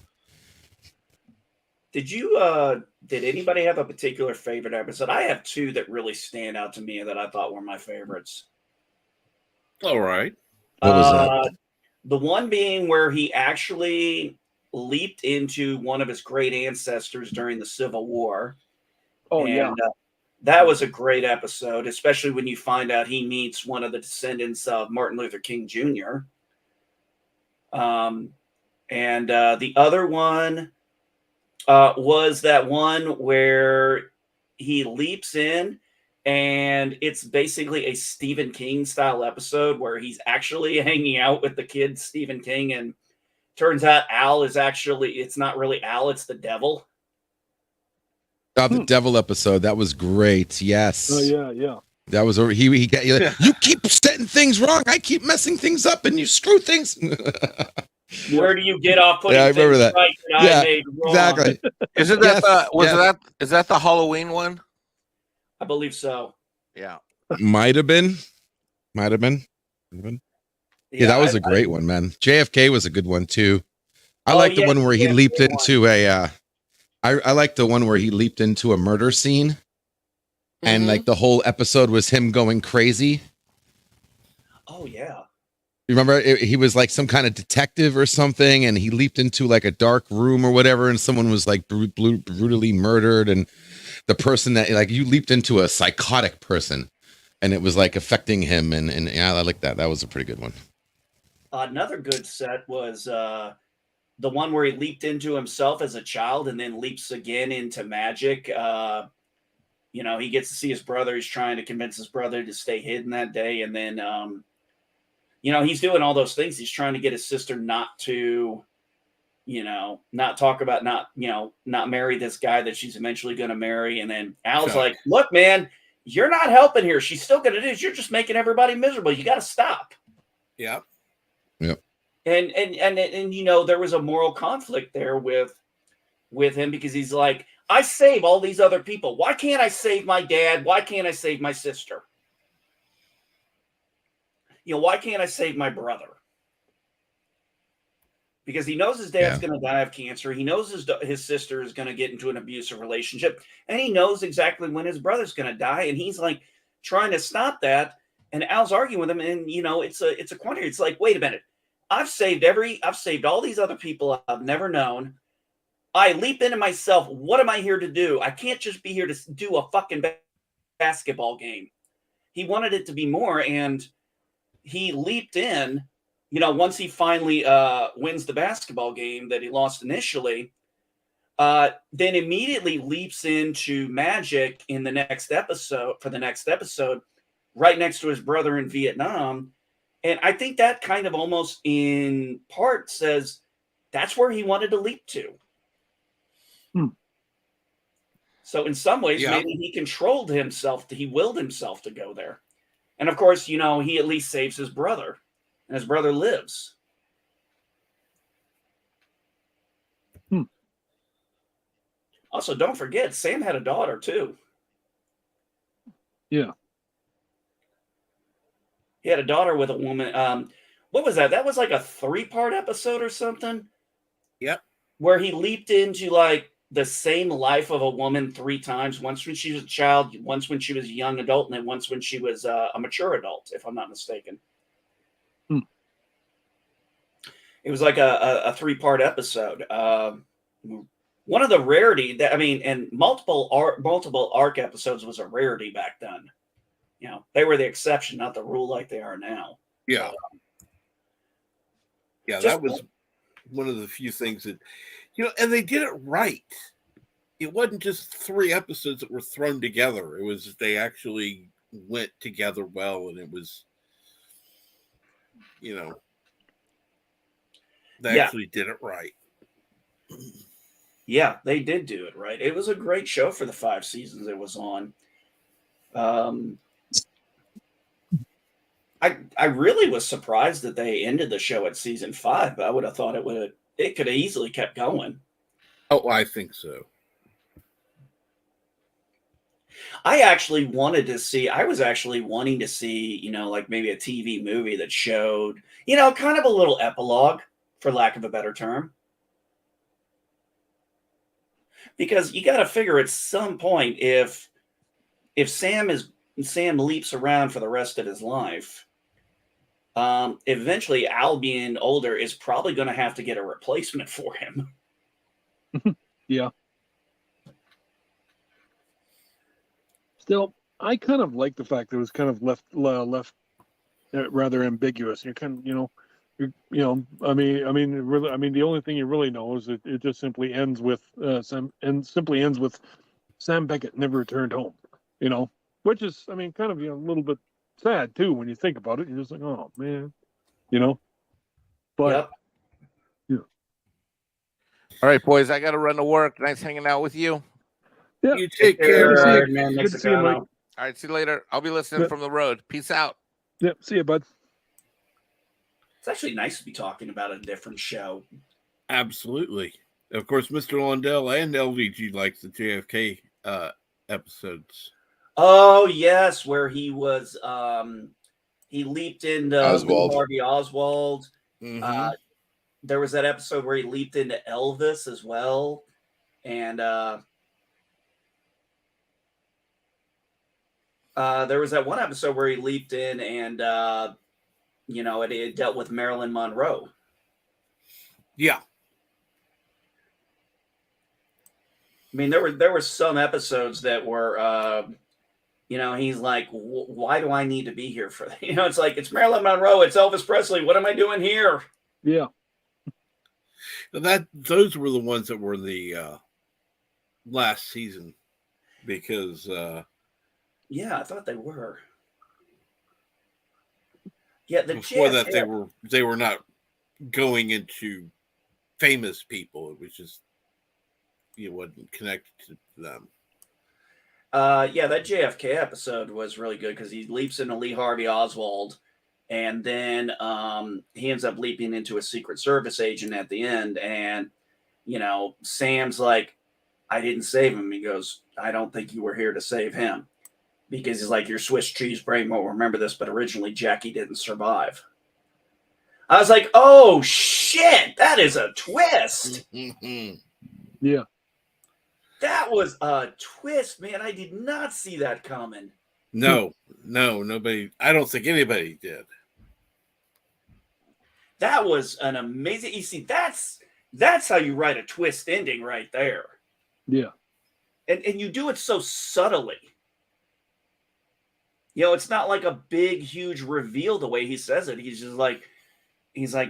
Did anybody have a particular favorite episode? I have two that really stand out to me that I thought were my favorites. All right. What was that? The one being where he actually leaped into one of his great ancestors during the Civil War. Oh, yeah. That was a great episode, especially when you find out he meets one of the descendants of Martin Luther King Jr. And the other one was that one where he leaps in, and it's basically a Stephen King style episode where he's actually hanging out with the kid Stephen King, and turns out Al is actually, it's not really Al, it's the devil. Oh, the devil episode. That was great. Yes. Oh yeah. That was over. He got you. You keep setting things wrong. I keep messing things up, and you screw things. Where do you get off putting Yeah, I remember things that. right that Yeah, I made wrong? exactly. Isn't that is that the Halloween one? I believe so. Yeah. Might have been. Yeah, that was a great one, man. JFK was a good one too. I like the one where he leaped into a. I like the one where he leaped into a murder scene, and like the whole episode was him going crazy. Oh yeah. You remember he was like some kind of detective or something, and he leaped into like a dark room or whatever, and someone was like brutally murdered, and the person that like you leaped into a psychotic person, and it was like affecting him, and yeah, I like that. That was a pretty good one. Another good set was the one where he leaped into himself as a child and then leaps again into magic. You know, he gets to see his brother. He's trying to convince his brother to stay hidden that day, and then you know, he's doing all those things. He's trying to get his sister not to, you know, not talk about, not marry this guy that she's eventually going to marry. And then Al's like, look, man, you're not helping here. She's still going to do this. You're just making everybody miserable. You got to stop. Yeah. Yep. And you know, there was a moral conflict there with him because he's like, I save all these other people. Why can't I save my dad? Why can't I save my sister? You know, why can't I save my brother? Because he knows his dad's going to die of cancer. He knows his sister is going to get into an abusive relationship. And he knows exactly when his brother's going to die. And he's like trying to stop that. And Al's arguing with him. And, you know, it's a quandary. It's like, wait a minute. I've saved all these other people I've never known. I leap into myself. What am I here to do? I can't just be here to do a fucking basketball game. He wanted it to be more. And he leaped in, you know, once he finally wins the basketball game that he lost initially, then immediately leaps into magic in the next episode, right next to his brother in Vietnam. And I think that kind of almost in part says that's where he wanted to leap to. So in some ways, maybe he controlled himself, he willed himself to go there. And of course, you know, he at least saves his brother, and his brother lives. Also, don't forget, Sam had a daughter too. Yeah. He had a daughter with a woman. What was that? That was like a 3-part episode or something. Yep. Where he leaped into like the same life of a woman 3 times. Once when she was a child, once when she was a young adult, and then once when she was a mature adult, if I'm not mistaken. It was like a 3-part episode. One of the rarity that, I mean, and multiple arc episodes was a rarity back then. You know, they were the exception, not the rule like they are now. Yeah. Yeah, that was one of the few things that, you know, and they did it right. It wasn't just 3 episodes that were thrown together. It was, they actually went together well, and it was, you know, they actually did it right. Yeah, they did do it right. It was a great show for the 5 seasons it was on. I really was surprised that they ended the show at season 5. I would have thought it could have easily kept going. Oh, I think so. I was actually wanting to see, you know, like maybe a TV movie that showed, you know, kind of a little epilogue, for lack of a better term. Because you got to figure at some point, if Sam leaps around for the rest of his life, eventually Al, being older, is probably going to have to get a replacement for him. Yeah. Still, I kind of like the fact that it was kind of left rather ambiguous. You're kind of, I mean, really, the only thing you really know is it just simply ends with Sam Beckett never returned home. You know, which is, I mean, kind of a little bit sad too when you think about it. You're just like, oh man, you know. But yep. All right, boys, I got to run to work. Nice hanging out with you. Yeah. You take care. Good to see you. Right, man. Good to see you, Mike. Mexicano. All right, see you later. I'll be listening Yep. from the road. Peace out. Yep. See you, bud. It's actually nice to be talking about a different show. Absolutely. Of course, Mr. Lundell and LVG likes the JFK episodes. Oh yes, where he was he leaped into Oswald. Lee Harvey Oswald. Mhm. There was that episode where he leaped into Elvis as well. And there was that one episode where he leaped in and it dealt with Marilyn Monroe. Yeah. I mean, there were some episodes that were he's like, why do I need to be here for that? It's like, it's Marilyn Monroe, it's Elvis Presley. What am I doing here? Yeah. Those were the ones that were the last season because Yeah, I thought they were. Yeah, the before JFK, that they were not going into famous people. It was just wasn't connected to them. that JFK episode was really good because he leaps into Lee Harvey Oswald, and then he ends up leaping into a Secret Service agent at the end. And Sam's like, I didn't save him. He goes, I don't think you were here to save him, because he's like, your Swiss cheese brain won't remember this, but originally Jackie didn't survive. I was like, oh shit, that is a twist. Yeah. That was a twist, man. I did not see that coming. No, nobody. I don't think anybody did. That was an amazing. You see, that's how you write a twist ending right there. Yeah. And you do it so subtly. It's not like a big, huge reveal the way he says it. He's like,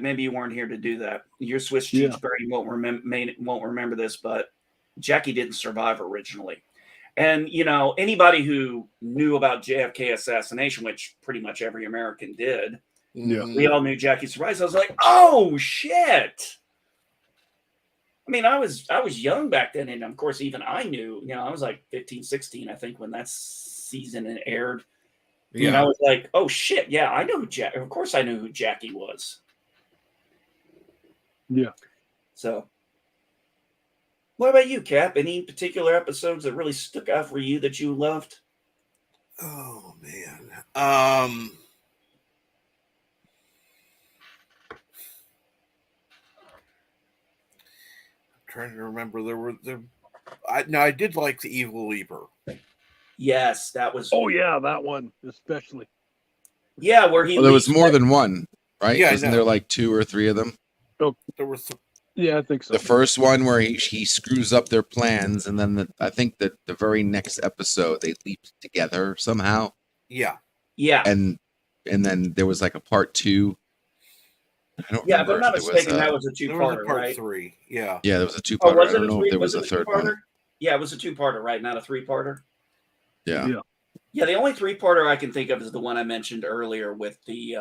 maybe you weren't here to do that. Your Swiss cheese brain won't remember this, but Jackie didn't survive originally. And, anybody who knew about JFK assassination, which pretty much every American did, Yeah. we all knew Jackie survived. So I was like, oh, shit. I mean, I was young back then. And, of course, even I knew, I was like 15, 16, I think, when that season aired. Yeah. And I was like, oh, shit. Yeah, I know who of course I knew who Jackie was. Yeah. So, what about you, Cap? Any particular episodes that really stuck out for you that you loved? Oh man. Trying to remember. I did like the Evil Leaper. Yes, that was. Oh yeah, that one especially. Yeah, where he. Well, there was more than one, right? Yeah, Wasn't there like 2 or 3 of them? There were some. Yeah, I think so. The first one where he screws up their plans, and then I think that the very next episode they leaped together somehow, Yeah. Yeah. and then there was like a part 2. I don't Yeah, if remember. I'm not There was, mistaken, that was a There was a two-parter, part right? 3. Yeah. yeah, there was a 2-parter. Oh, was I it don't know if there was a third one. two-parter? Yeah, it was a two-parter, right? Not a three-parter. Yeah. Yeah. Yeah, the only three-parter I can think of is the one I mentioned earlier with the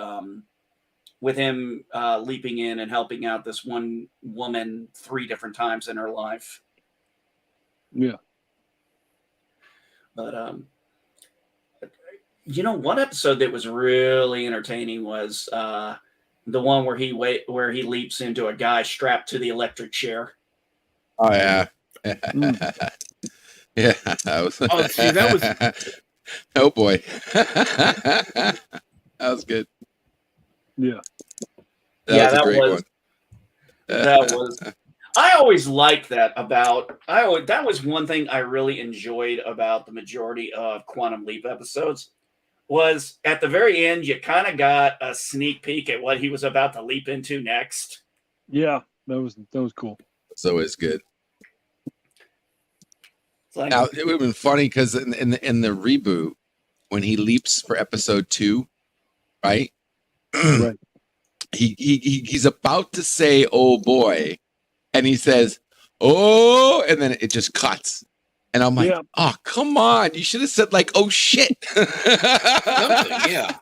with him leaping in and helping out this one woman 3 different times in her life. Yeah. But one episode that was really entertaining was the one where he leaps into a guy strapped to the electric chair. Oh yeah. Yeah. Oh, see, that was. Oh boy. That was good. Yeah. That was a great one. That was. I always liked that about. That was one thing I really enjoyed about the majority of Quantum Leap episodes. Was at the very end, you kind of got a sneak peek at what he was about to leap into next. Yeah, that was cool. It's always good. It's like, Now it would have been funny because in the reboot, when he leaps for episode 2, right? Right. He's about to say "oh boy," and he says "oh," and then it just cuts. And I'm like, oh, come on. You should have said, like, oh, shit. Something, yeah.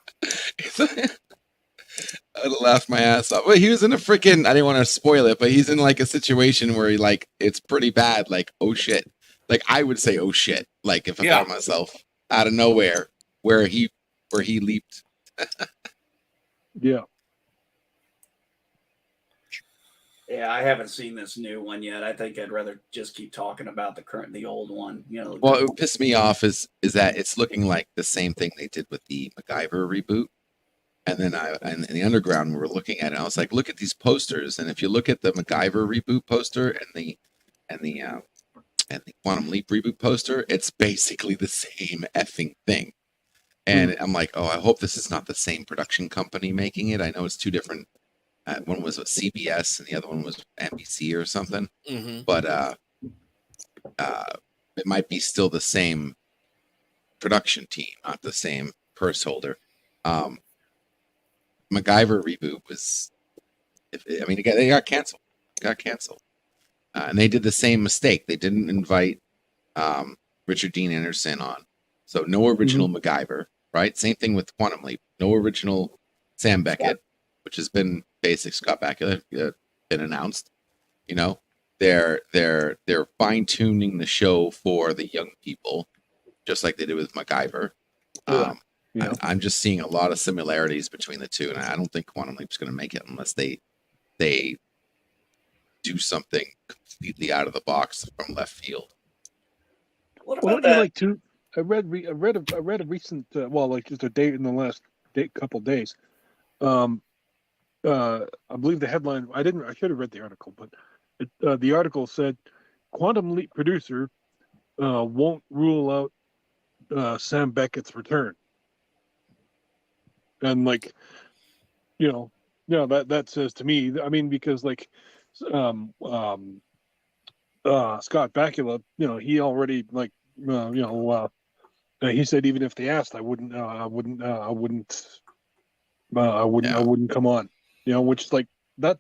would have laughed my ass off. But he was in a freaking, I didn't want to spoil it, but he's in like a situation where he like, it's pretty bad. Like, oh shit. Like I would say, oh shit. Like if I found myself out of nowhere where he leaped. Yeah. Yeah, I haven't seen this new one yet. I think I'd rather just keep talking about the old one. You know. Well, what pissed me off is that it's looking like the same thing they did with the MacGyver reboot. And then in the underground, we were looking at it. And I was like, look at these posters. And if you look at the MacGyver reboot poster and the Quantum Leap reboot poster, it's basically the same effing thing. And I'm like, oh, I hope this is not the same production company making it. I know it's two different. One was with CBS and the other one was NBC or something. Mm-hmm. But it might be still the same production team, not the same purse holder. MacGyver reboot was, again, they got canceled. And they did the same mistake. They didn't invite Richard Dean Anderson on. So no original MacGyver, right? Same thing with Quantum Leap. No original Sam Beckett, which has been basic. Scott Bakula been announced. You know, they're fine tuning the show for the young people, just like they did with MacGyver. I'm just seeing a lot of similarities between the two, and I don't think Quantum Leap's going to make it unless they do something completely out of the box from left field. What about that? I read a recent like just a date in the last couple days. I believe the headline. I should have read the article, but the article said Quantum Leap producer won't rule out Sam Beckett's return. And like, that says to me, I mean, because like, Scott Bakula, he already like, he said even if they asked, I wouldn't come on, which is like that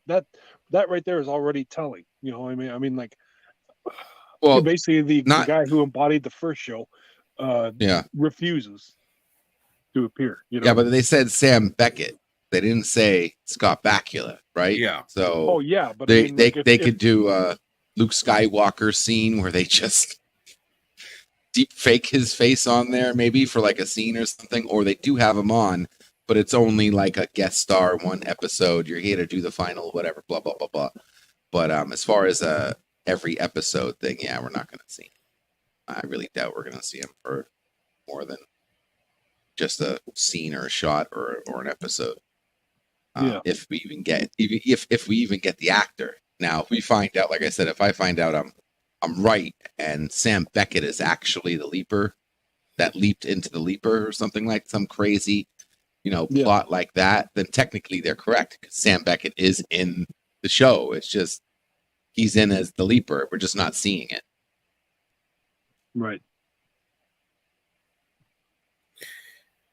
right there is already telling, like, well, basically the guy who embodied the first show, refuses to appear. Yeah, but they said Sam Beckett. They didn't say Scott Bakula, right? Yeah. So but they could do a Luke Skywalker scene where they just deep fake his face on there, maybe for like a scene or something, or they do have him on, but it's only like a guest star one episode. You're here to do the final, whatever, blah blah blah blah. But as far as every episode thing, yeah, we're not going to see him. I really doubt we're going to see him for more than just a scene or a shot or an episode. If we even get the actor. Now, if we find out, like I said, if I find out I'm right and Sam Beckett is actually the leaper that leaped into the leaper or something, like some crazy, plot like that, then technically they're correct because Sam Beckett is in the show. It's just he's in as the leaper. We're just not seeing it. Right.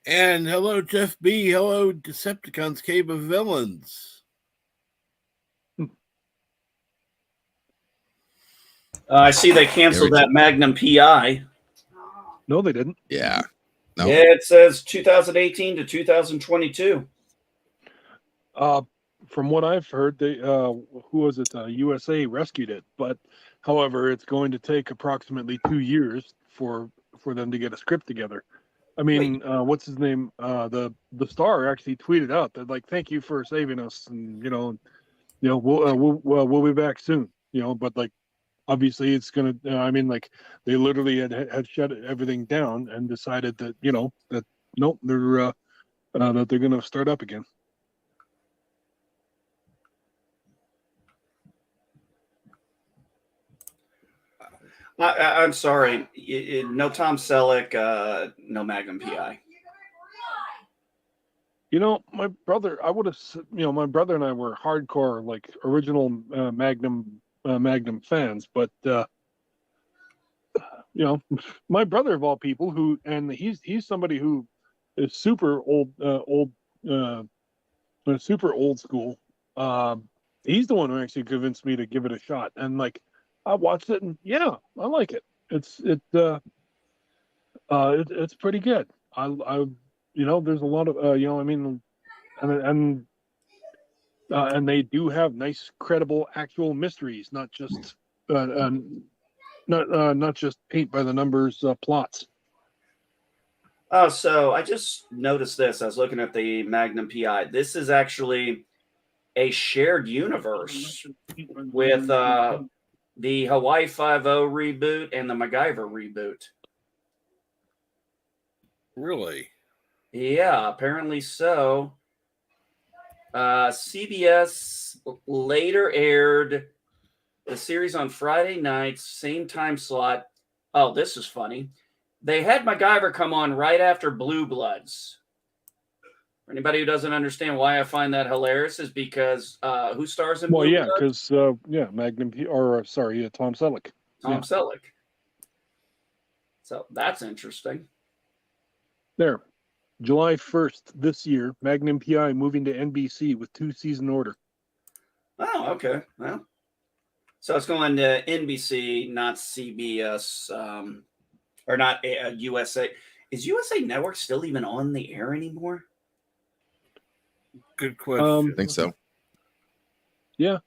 And hello, Jeff B. Hello, Decepticons Cave of Villains. I see they canceled that Magnum PI. No, they didn't. Yeah. No. Yeah, it says 2018 to 2022. From what I've heard, they who was it? USA rescued it, but however, it's going to take approximately 2 years for them to get a script together. I mean, what's his name? The star actually tweeted out that like, "Thank you for saving us," and we'll be back soon. But like, obviously, it's gonna. They literally had shut everything down and decided that that nope, they're that they're gonna start up again. I'm sorry. No Tom Selleck, no Magnum PI. My brother, my brother and I were hardcore, like original Magnum fans, but my brother of all people, he's somebody who is super old school. He's the one who actually convinced me to give it a shot, and like I watched it, and yeah, I like it. It's pretty good. There's a lot of and And they do have nice, credible, actual mysteries, not just not just paint by the numbers plots. Oh, so I just noticed this. I was looking at the Magnum PI. This is actually a shared universe with the Hawaii Five-O reboot and the MacGyver reboot. Really? Yeah, apparently so. CBS later aired the series on Friday nights, same time slot. Oh, this is funny. They had MacGyver come on right after Blue Bloods. For anybody who doesn't understand why I find that hilarious is because who stars in Well, Blue yeah, Bloods? because Magnum P or sorry, Tom Selleck. Tom Selleck. So that's interesting. There, July 1st this year, Magnum PI moving to NBC with 2-season order. Oh, okay. Well, so it's going to NBC, not CBS, or not USA. Is USA Network still even on the air anymore? Good question. I think so. Yeah.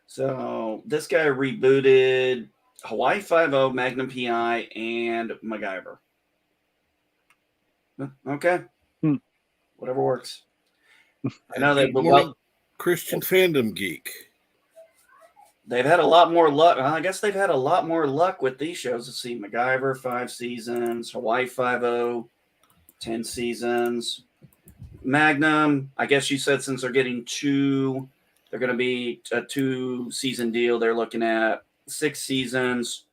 So this guy rebooted Hawaii Five-O, Magnum PI, and MacGyver. Okay. Whatever works. I know that, Good but morning, Christian Fandom Geek. they've had a lot more luck. I guess they've had a lot more luck with these shows. Let's see, MacGyver 5 seasons, Hawaii Five-O 10 seasons, Magnum. I guess you said since they're getting two, they're going to be a 2-season deal. They're looking at 6 seasons.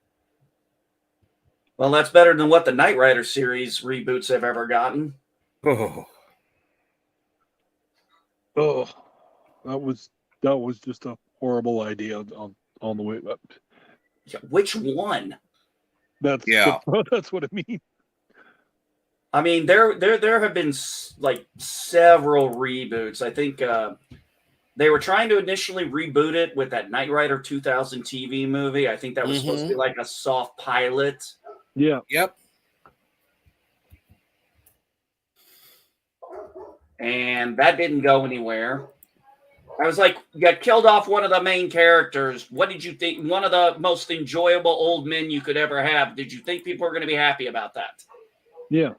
Well, that's better than what the Knight Rider series reboots have ever gotten. Oh, That was just a horrible idea on the way up. Which one? That's Yeah. that's what it means. I mean, there have been like several reboots. I think they were trying to initially reboot it with that Knight Rider 2000 TV movie. I think that was supposed to be like a soft pilot. Yeah. Yep. And that didn't go anywhere. I was like, you got killed off one of the main characters. What did you think? One of the most enjoyable old men you could ever have. Did you think people were going to be happy about that? Yeah.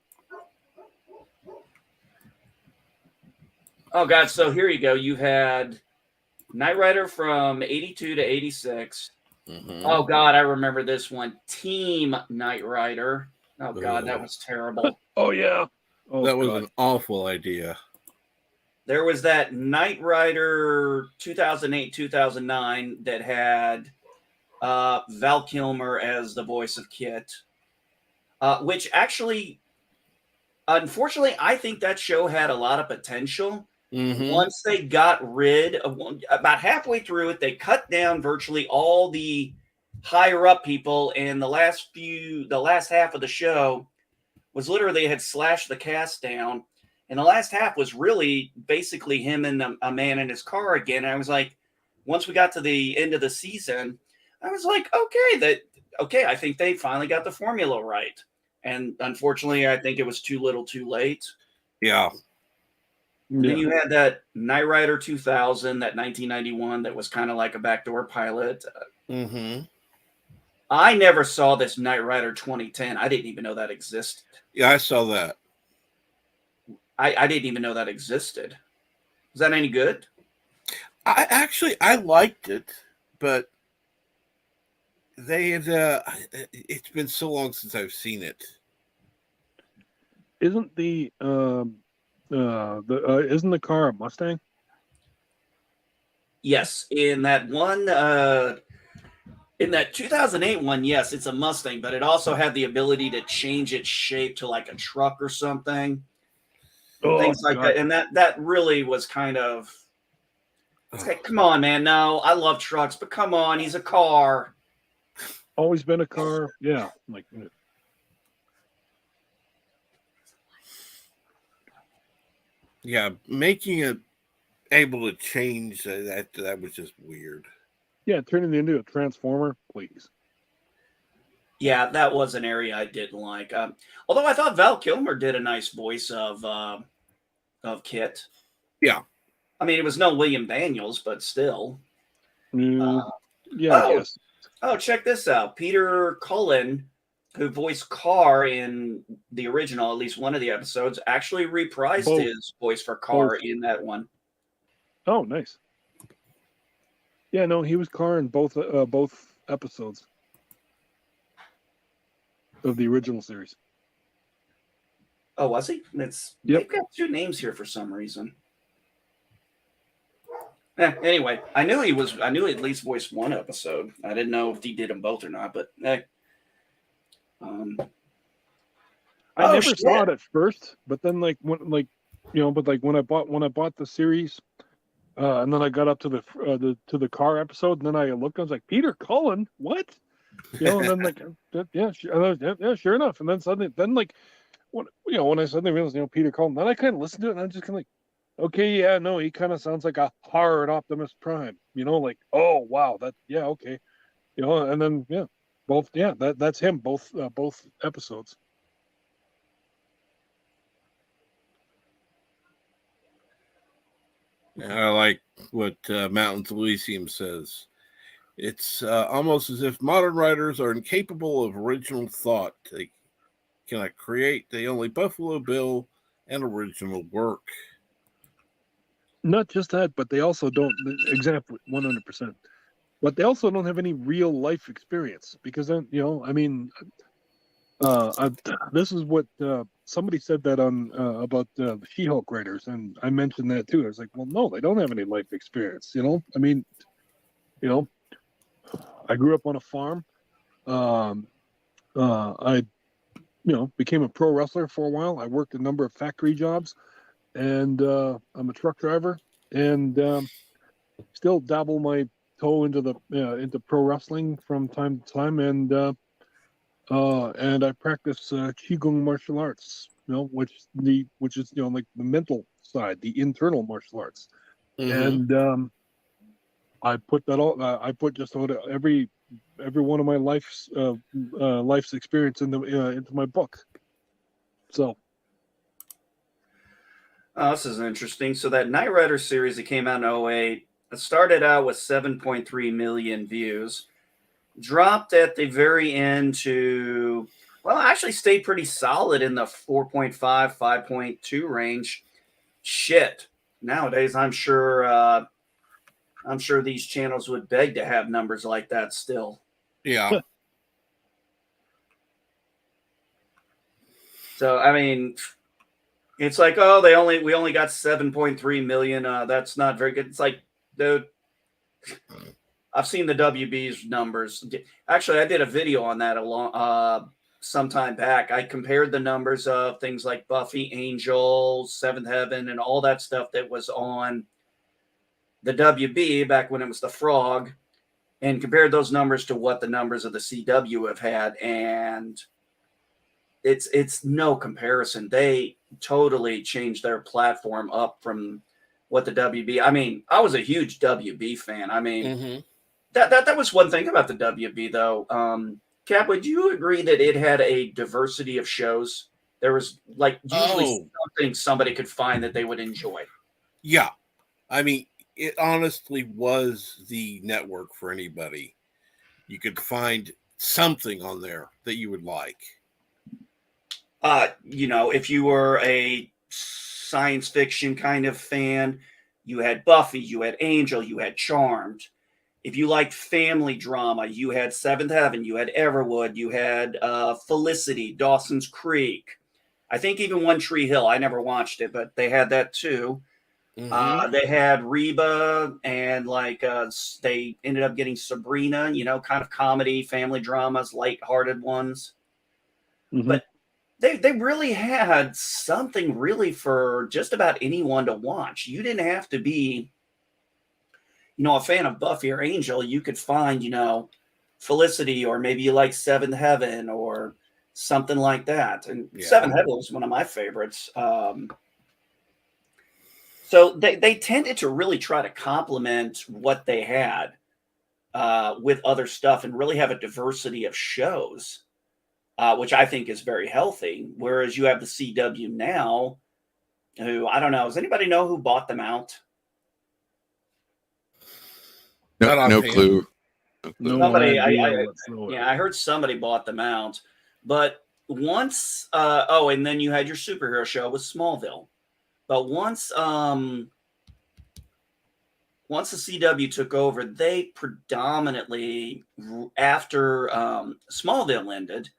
Oh, God. So here you go. You had Knight Rider from 82 to 86. Oh, God. I remember this one. Team Knight Rider. Oh, God. That was terrible. Oh, yeah. Oh, that was God. an awful idea. There was that Knight Rider 2008, 2009 that had Val Kilmer as the voice of Kit, which actually, unfortunately, I think that show had a lot of potential. Once they got rid of about halfway through it, they cut down virtually all the higher up people, and the last half of the show was literally they had slashed the cast down. And the last half was really basically him and a man in his car again. And I was like, once we got to the end of the season, I was like, okay, I think they finally got the formula right. And unfortunately, I think it was too little too late. Yeah. And then you had that Knight Rider 2000, that 1991, that was kind of like a backdoor pilot. I never saw this Knight Rider 2010. I didn't even know that existed. Yeah, I saw that. I didn't even know that existed. Was that any good? I liked it, but they had. It's been so long since I've seen it. Isn't isn't the car a Mustang? Yes, in that one, in that 2008 one, yes, it's a Mustang, but it also had the ability to change its shape to like a truck or something. Things like that, and that really was kind of. It's like, come on, man! No, I love trucks, but come on, he's a car. Always been a car, yeah. Like, yeah, making it able to change that was just weird. Yeah, turning it into a transformer, please. Yeah, that was an area I didn't like. Although I thought Val Kilmer did a nice voice of Kit. Yeah. I mean, it was no William Daniels, but still. Yeah, I Oh, guess. oh, check this out. Peter Cullen, who voiced Carr in the original, at least one of the episodes, actually reprised Both. his voice for Carr Both. in that one. Oh, nice. Yeah, no, he was Carr in both episodes of the original series. Oh, was he? They've got two names here for some reason. Anyway, I knew he at least voiced one episode. I didn't know if he did them both or not, but hey. I never saw it at first, but then when I bought the series, and then I got up to the car episode, and then I looked, I was like, Peter Cullen, what? And then sure enough, and then suddenly, when I suddenly realized, Peter Cullen, then I kind of listened to it, and I'm just kind of like, okay, yeah, no, he kind of sounds like a hard Optimus Prime, like, oh wow, okay, and then that's him, both episodes. I like what Mountains Elysium says. It's almost as if modern writers are incapable of original thought. They cannot create. They only Buffalo Bill and original work. Not just that, but they also don't, exactly 100%. But they also don't have any real life experience because then, this is what somebody said that on about the She-Hulk writers, and I mentioned that too. I was like, well, no, they don't have any life experience. I grew up on a farm. I became a pro wrestler for a while. I worked a number of factory jobs, and I'm a truck driver, and still dabble my toe into pro wrestling from time to time, and I practice qigong martial arts, which is like the mental side, the internal martial arts, and I put that all. I put just about every one of my life's experience into my book. So. Oh, this is interesting. So that Knight Rider series that came out in 08, it started out with 7.3 million views, dropped at the very end to, well, actually stayed pretty solid in the 4.5, 5.2 range. Shit. Nowadays, I'm sure these channels would beg to have numbers like that still. Yeah. So, I mean, it's like, oh, we only got 7.3 million. That's not very good. It's like, dude, I've seen the WB's numbers. Actually, I did a video on that some time back. I compared the numbers of things like Buffy, Angel, Seventh Heaven, and all that stuff that was on the WB back when it was the Frog, and compared those numbers to what the numbers of the CW have had, and it's no comparison. They totally changed their platform up from what the WB. I mean, I was a huge WB fan. I mean, that was one thing about the WB, though. Cap, would you agree that it had a diversity of shows? There was like usually something somebody could find that they would enjoy. Yeah, I mean, it honestly was the network for anybody. You could find something on there that you would like. If you were a science fiction kind of fan, you had Buffy, you had Angel, you had Charmed. If you liked family drama, you had Seventh Heaven, you had Everwood, you had Felicity, Dawson's Creek. I think even One Tree Hill. I never watched it, but they had that too. They had Reba, and they ended up getting Sabrina, kind of comedy, family dramas, lighthearted ones. But they really had something really for just about anyone to watch. You didn't have to be, a fan of Buffy or Angel. You could find, Felicity, or maybe you like Seventh Heaven or something like that. And Seventh Heaven was one of my favorites. So they tended to really try to complement what they had with other stuff and really have a diversity of shows. which I think is very healthy. Whereas you have the CW now, who I don't know. Does anybody know who bought them out? Not No offhand. clue. No Somebody, idea whatsoever. yeah, I heard somebody bought them out. But once, oh, and then you had your superhero show with Smallville. But once the CW took over, they predominantly, after Smallville ended,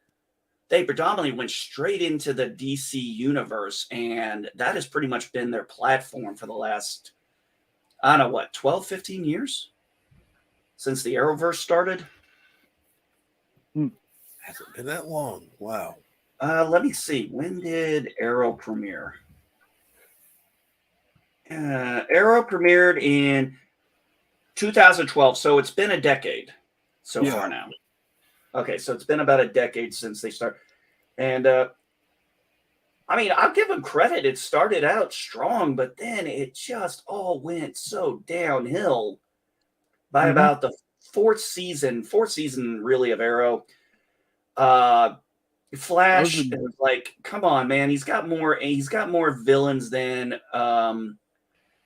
they predominantly went straight into the DC universe, and that has pretty much been their platform for the last, I don't know, what, 12, 15 years? Since the Arrowverse started? Hasn't been that long. Wow. Let me see. When did Arrow premiere? Arrow premiered in 2012, so it's been a decade so far now. Okay, so it's been about a decade since they started. And I mean, I'll give them credit. It started out strong, but then it just all went so downhill by about the fourth season really of Arrow. Flash is like, come on, man. He's got more villains than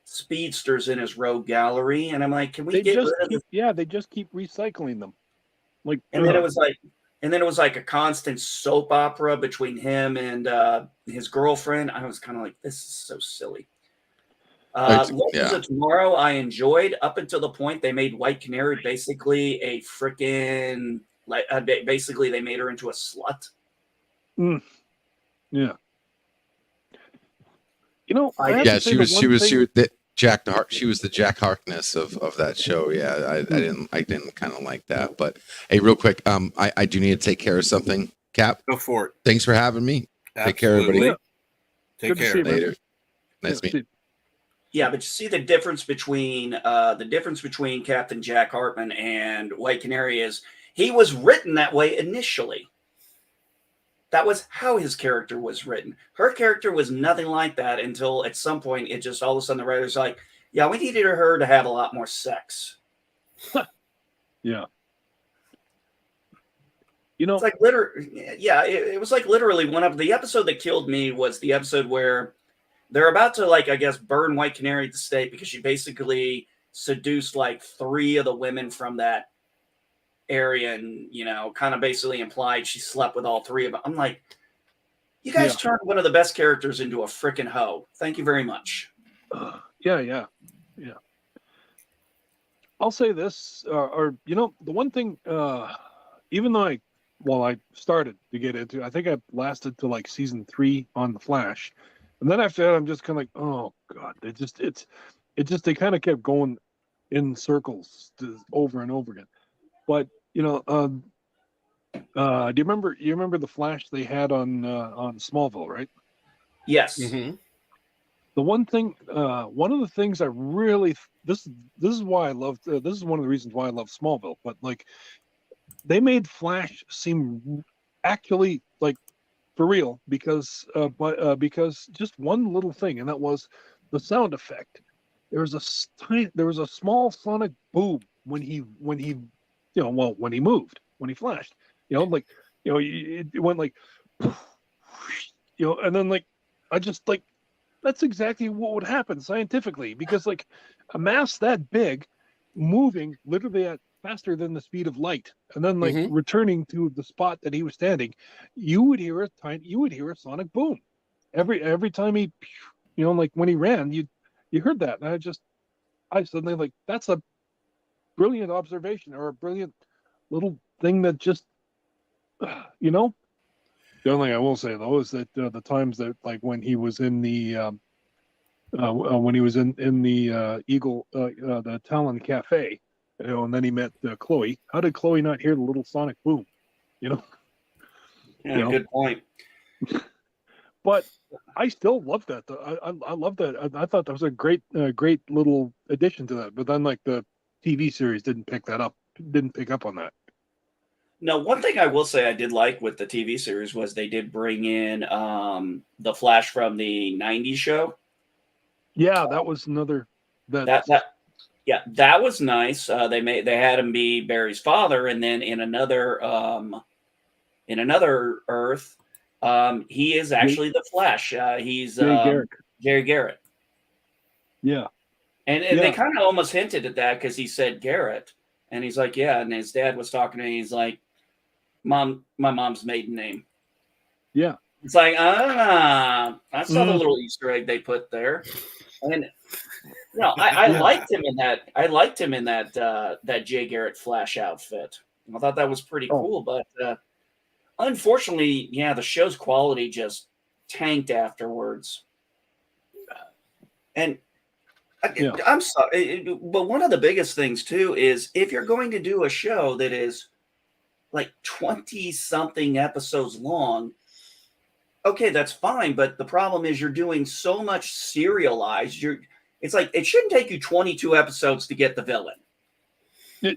speedsters in his rogue gallery. And I'm like, can we get rid of this? Yeah, they just keep recycling them. Like, And then it was like a constant soap opera between him and his girlfriend. I was kind of like, this is so silly. Legends of Tomorrow, I enjoyed up until the point they made White Canary basically a freaking basically they made her into a slut. Yeah. You know, she was the Jack Harkness of that show. Yeah, I didn't kind of like that. But hey, real quick, I do need to take care of something. Cap, Go for it. Thanks for having me. Absolutely. Take care, everybody. Yeah. Take Good to care. see you, Later. Nice to meet you. Yeah, but you see the difference between Captain Jack Hartman and White Canary is he was written that way initially. That was how his character was written. Her character was nothing like that until at some point it just all of a sudden the writer's like, yeah, we needed her to have a lot more sex. Yeah. You know, it's like it was like literally one of the episode that killed me was the episode where they're about to, like, I guess, burn White Canary at the stake because she basically seduced like 3 of the women from that area and, you know, kind of basically implied she slept with all 3 of them. I'm like, you guys turned one of the best characters into a freaking hoe. Thank you very much. Yeah. I'll say this, or you know, the one thing, even though I started to get into, I think I lasted to like season 3 on The Flash, and then after that, I'm just kind of like, oh god, they kind of kept going in circles over and over again. But you know, do you remember the Flash they had on Smallville, right? Yes. Mm-hmm. The one thing, one of the things I really this is why I loved this is one of the reasons why I love Smallville. But like, they made Flash seem actually like for real because just one little thing, and that was the sound effect. There was a small sonic boom when he when he moved, when he flashed, like, it went like, and then like, I just like, that's exactly what would happen scientifically, because like a mass that big moving literally at faster than the speed of light and then like returning to the spot that he was standing, you would hear a sonic boom every time he, like when he ran, you heard that. And I suddenly like, that's a brilliant observation, or a brilliant little thing that just, The only thing I will say though is that the times that, like, when he was in the Eagle, the Talon Cafe, and then he met Chloe. How did Chloe not hear the little sonic boom? Yeah, good point. But I still love that. I love that. I thought that was a great little addition to that. But then, like, the TV series didn't pick up on that. No, one thing I will say I did like with the TV series was they did bring in the Flash from the '90s show. Yeah, that was another. That was nice. They had him be Barry's father, and then in another in another Earth, he is actually the Flash. He's Jay Garrick. Jerry Garrett. Yeah. And they kind of almost hinted at that because he said Garrett. And he's like, yeah. And his dad was talking to him. He's like, my mom's maiden name. Yeah. It's like, I saw the little Easter egg they put there. And I liked him in that. I liked him in that Jay Garrett Flash outfit. I thought that was pretty cool. But unfortunately, the show's quality just tanked afterwards. And I'm sorry, but one of the biggest things too is if you're going to do a show that is like 20 something episodes long, okay, that's fine. But the problem is you're doing so much serialized. It's like it shouldn't take you 22 episodes to get the villain.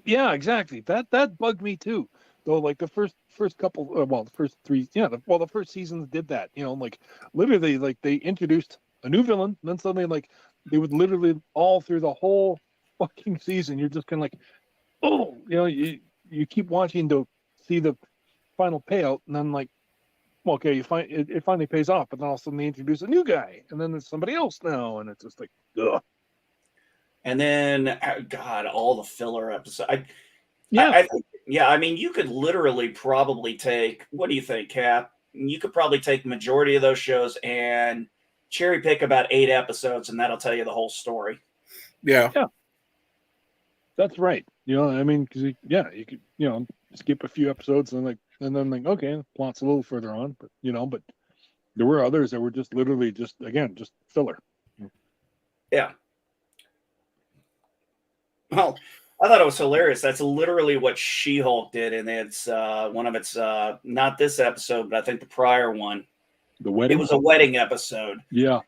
Yeah, exactly. That bugged me too. Though, like the first couple, the first three, the first seasons did that. Like literally, like they introduced a new villain, and then suddenly, like they would literally all through the whole fucking season, you're just kind of like, oh, you keep watching to see the final payout, and then like, well, okay, it finally pays off, but then all of a sudden they introduce a new guy, and then there's somebody else now, and it's just like, ugh. And then, God, all the filler episodes. I mean, you could literally probably take. What do you think, Cap? You could probably take the majority of those shows and cherry pick about 8 episodes, and that'll tell you the whole story. Yeah. That's right. I mean, because you could skip a few episodes and then okay, plot's a little further on, but but there were others that were just literally just filler. Yeah. Well, I thought it was hilarious. That's literally what She-Hulk did, and it's one of its not this episode, but I think the prior one. The wedding. It was a wedding episode. Yeah.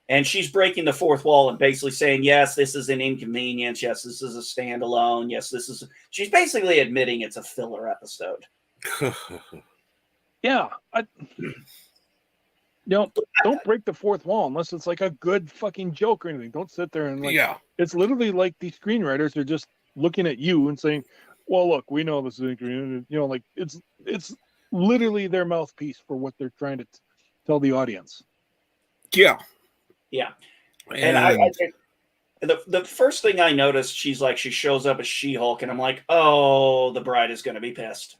And she's breaking the fourth wall and basically saying, yes, this is an inconvenience. Yes, this is a standalone. Yes, she's basically admitting it's a filler episode. Yeah. Don't break the fourth wall unless it's like a good fucking joke or anything. Don't sit there and it's literally like these screenwriters are just looking at you and saying, well, look, we know this is inconvenient. Like it's literally their mouthpiece for what they're trying to tell the audience. Yeah. And the first thing I noticed, she shows up as She-Hulk, and I'm like, oh, the bride is going to be pissed.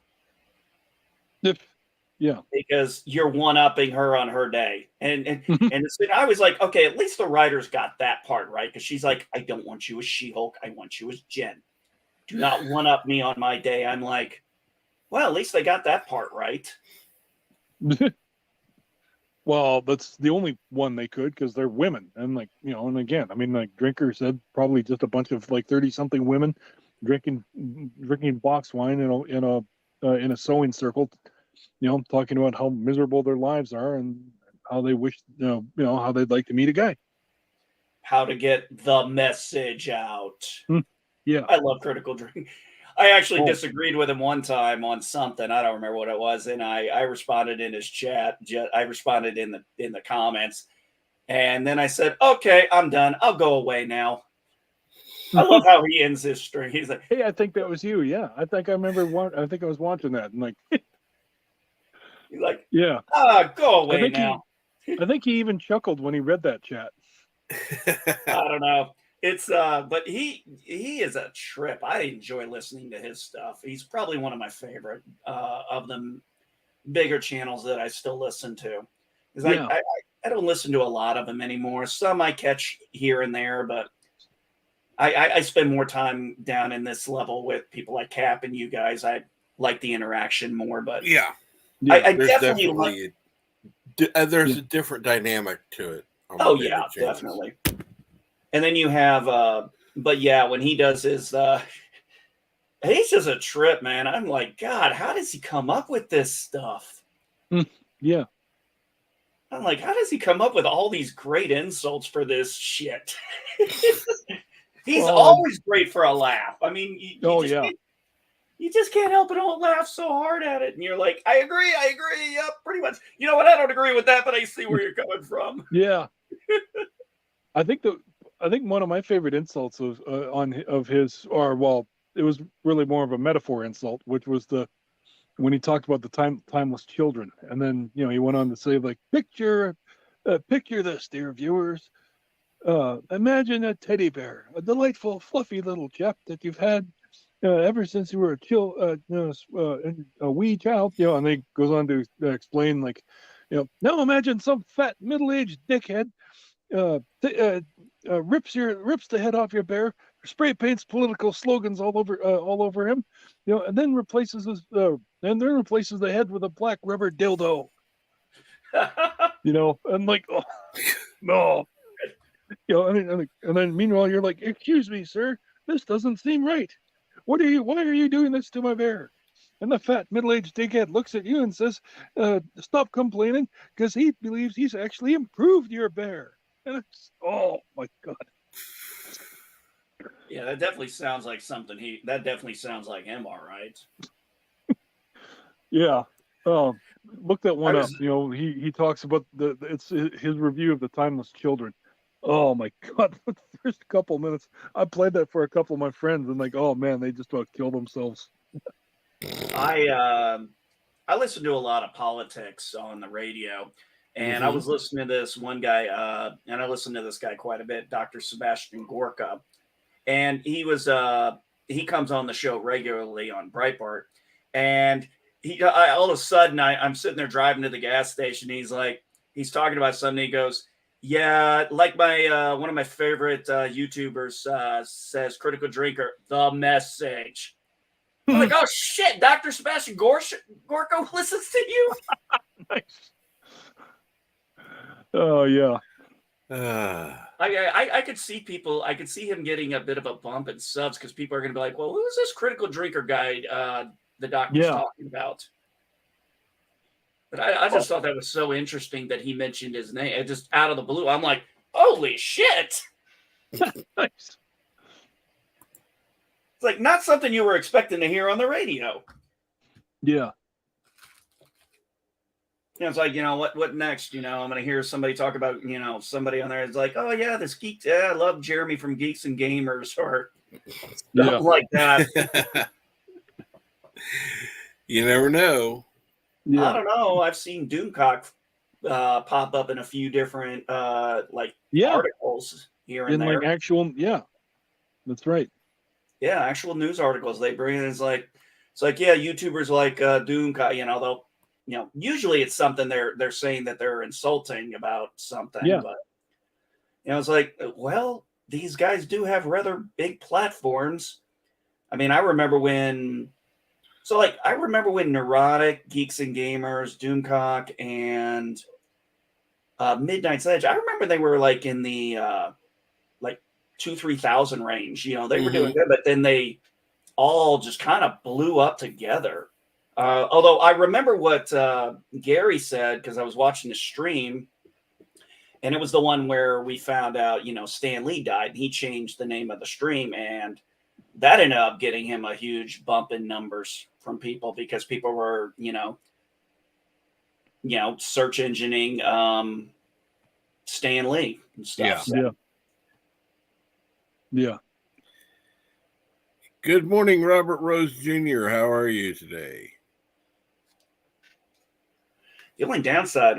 Yeah. Because you're one-upping her on her day. And I was like, okay, at least the writers got that part right. Because she's like, I don't want you as She-Hulk. I want you as Jen. Do not one-up me on my day. I'm like, well, at least they got that part right. Well, that's the only one they could because they're women. And and again, I mean, like Drinker said, probably just a bunch of like 30-something women drinking box wine in a sewing circle, talking about how miserable their lives are and how they wish, how they'd like to meet a guy. How to get the message out. Yeah. I love Critical Drink. I actually disagreed with him one time on something. I don't remember what it was. And I responded in his chat. I responded in the comments. And then I said, okay, I'm done. I'll go away now. I love how he ends his string. He's like, hey, I think that was you. Yeah. I think I remember I think I was watching that. And he's like, yeah. Go away now. I think he even chuckled when he read that chat. I don't know. It's but he is a trip. I enjoy listening to his stuff. He's probably one of my favorite of the bigger channels that I still listen to. I don't listen to a lot of them anymore. Some I catch here and there, but I spend more time down in this level with people like Cap and you guys. I like the interaction more, but I definitely there's a different dynamic to it. Oh yeah, definitely. And then you have, but yeah, when he does his, he's just a trip, man. I'm like, God, how does he come up with this stuff? Yeah. I'm like, how does he come up with all these great insults for this shit? He's always great for a laugh. I mean, you just can't help but don't laugh so hard at it. And you're like, I agree. Yep, pretty much. You know what? I don't agree with that, but I see where you're coming from. Yeah. I think one of my favorite insults was it was really more of a metaphor insult, which was when he talked about the timeless children, and then he went on to say, like, picture this, dear viewers. Imagine a teddy bear, a delightful, fluffy little chap that you've had ever since you were a wee child. And he goes on to explain, like, now imagine some fat middle-aged dickhead rips the head off your bear, spray paints political slogans all over him, and then replaces the head with a black rubber dildo. And like, oh, no. And then meanwhile you're like, excuse me, sir, this doesn't seem right. Why are you doing this to my bear? And the fat middle-aged dickhead looks at you and says, stop complaining, because he believes he's actually improved your bear. And it's, oh my God. Yeah, that definitely sounds like something that definitely sounds like him, all right. Yeah. Look that one up. He talks about it's his review of the Timeless Children. Oh my God. The first couple minutes, I played that for a couple of my friends, and like, oh man, they just about kill themselves. I listen to a lot of politics on the radio, and I was listening to this one guy, and I listened to this guy quite a bit, Dr. Sebastian Gorka, and he comes on the show regularly on Breitbart, and all of a sudden I'm sitting there driving to the gas station. He's talking about something. He goes, yeah, like my one of my favorite YouTubers says, critical drinker, the message. I'm like, oh shit, Dr. Sebastian Gorka listens to you. Nice. Oh yeah. I could see I could see him getting a bit of a bump in subs, because people are going to be like, well, who's this critical drinker guy the doctor's talking about? But I just thought that was so interesting that he mentioned his name just out of the blue. I'm like, holy shit. Nice. It's like not something you were expecting to hear on the radio. Yeah. It's like, what next? I'm going to hear somebody talk about, somebody on there. It's like, oh yeah, this geek. Yeah, I love Jeremy from Geeks and Gamers, or something like that. You never know. Yeah. I don't know. I've seen Doomcock pop up in a few different articles here and there. Like actual, yeah, that's right. Yeah, actual news articles they bring in. It's like yeah, YouTubers like Doomcock, they'll usually it's something they're saying that they're insulting about something. Yeah. But it's like, well, these guys do have rather big platforms. I mean, I remember when Neurotic, Geeks and Gamers, Doomcock, and Midnight's Edge, I remember they were like in the 2,000-3,000 range. They were doing good, but then they all just kind of blew up together. Although I remember what Gary said, because I was watching the stream, and it was the one where we found out, Stan Lee died, and he changed the name of the stream, and that ended up getting him a huge bump in numbers from people, because people were, search engineing Stan Lee and stuff. Yeah. So. Yeah. Good morning, Robert Rose Jr. How are you today? The only downside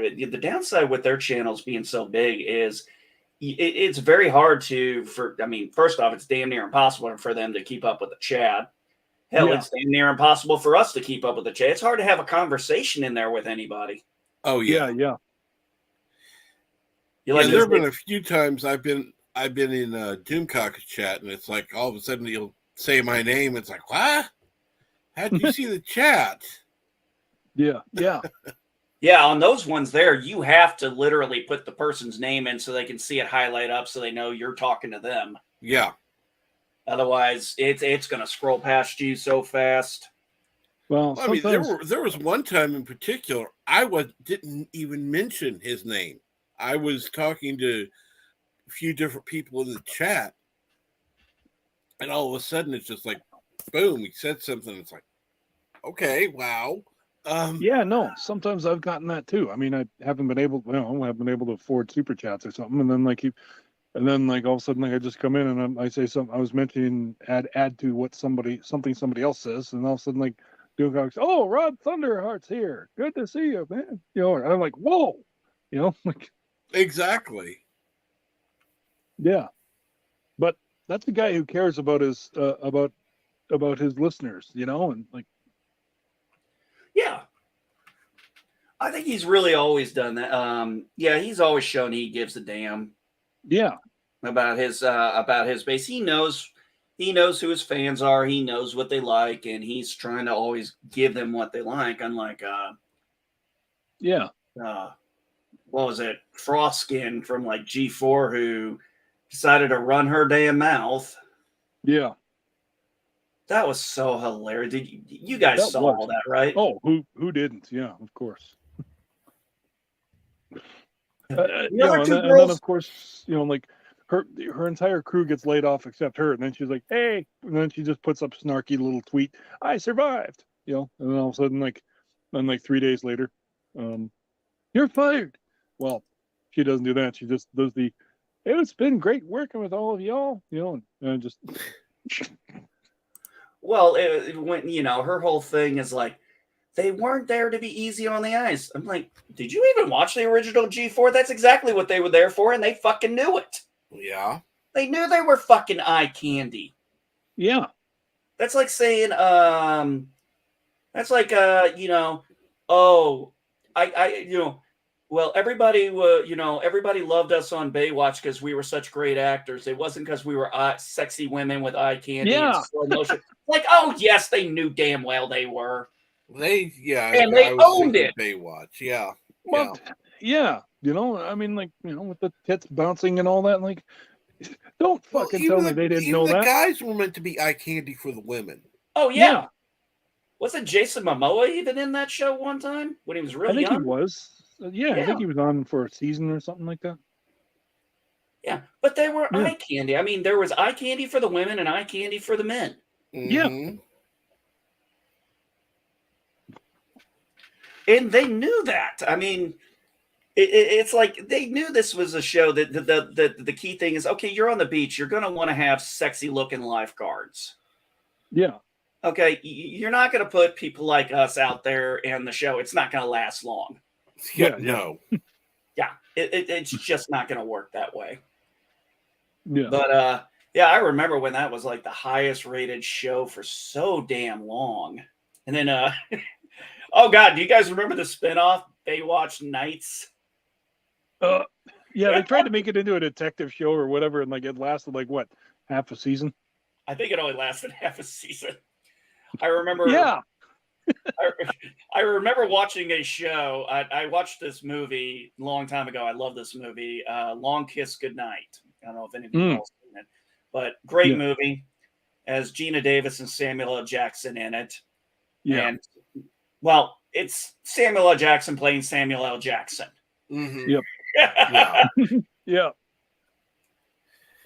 with their channels being so big is it's very hard first off, it's damn near impossible for them to keep up with the chat. Hell, it's damn near impossible for us to keep up with the chat. It's hard to have a conversation in there with anybody. Oh yeah. Yeah. There have been a few times I've been in Doomcock's chat, and it's like all of a sudden he'll say my name. It's like, what? How'd you see the chat? Yeah. Yeah, on those ones there, you have to literally put the person's name in so they can see it highlight up, so they know you're talking to them. Yeah. Otherwise, it's going to scroll past you so fast. Well, I mean, there was one time in particular didn't even mention his name. I was talking to a few different people in the chat, and all of a sudden it's just like, boom, he said something. It's like, okay, wow. Yeah, no. Sometimes I've gotten that too. I mean, I haven't been able to afford super chats or something, and then all of a sudden, I just come in and I say something. I was mentioning add to what somebody else says, and all of a sudden, doing comics. Oh, Rod Thunderheart's here. Good to see you, man. You know, and I'm like, whoa, you know, like Exactly. yeah. But that's a guy who cares about his about his listeners, you know, and like Yeah. I think he's really always done that. Yeah, he's always shown he gives a damn yeah, about his base. He knows who his fans are. He knows what they like, and he's trying to always give them what they like. Unlike yeah, what was it, Frostskin from like G4, who decided to run her damn mouth. yeah. That was so hilarious. Did you guys That saw was. all that, right? Oh, who didn't? Yeah, of course. The You know, other two and then girls, of course, you know, like her entire crew gets laid off except her, and then she's like, "Hey," and then she just puts up snarky little tweet, "I survived," you know, and then all of a sudden, then 3 days later, you're fired. Well, she doesn't do that. She just does the, "It's been great working with all of y'all," you know, and just well, when her whole thing is like, they weren't there to be easy on the ice. I'm like, did you even watch the original G4? That's exactly what they were there for, and they fucking knew it. Yeah. They knew they were fucking eye candy. yeah, That's like saying, that's like, oh, well, everybody everybody loved us on Baywatch because we were such great actors. It wasn't because we were sexy women with eye candy and yeah. slow motion. Like, oh yes, they knew damn well they were, and they I was owned thinking it. Baywatch. Yeah. Well, yeah, you know, I mean, like, you know, with the tits bouncing and all that, like, don't Well, fucking tell me they didn't know the that. guys were meant to be eye candy for the women. Oh yeah. Yeah. Wasn't Jason Momoa even in that show one time when he was I really think young? he was. Yeah, I think he was on for a season or something like that. Yeah, but they were Yeah. eye candy. I mean, there was eye candy for the women and eye candy for the men. Yeah. Mhm. And they knew that. I mean, it's like they knew this was a show that the key thing is, okay, you're on the beach. You're going to want to have sexy looking lifeguards. Yeah. Okay, you're not going to put people like us out there in the show. It's not going to last long. Yeah. Yeah. No. Yeah, it's just not going to work that way. Yeah. But yeah, I remember when that was like the highest rated show for so damn long. And then oh god, do you guys remember the spinoff Baywatch Nights? Yeah, they tried to make it into a detective show or whatever, and like it lasted like what, half a season? I think it only lasted half a season. I remember Yeah. I remember watching a show. I watched this movie a long time ago. I love this movie, Long Kiss Goodnight. I don't know if any of you all seen it, but great movie. As Gina Davis and Samuel L. Jackson in it. Yeah. And well, it's Samuel L. Jackson playing Samuel L. Jackson. Mm-hmm. Yep. Yeah. Yeah.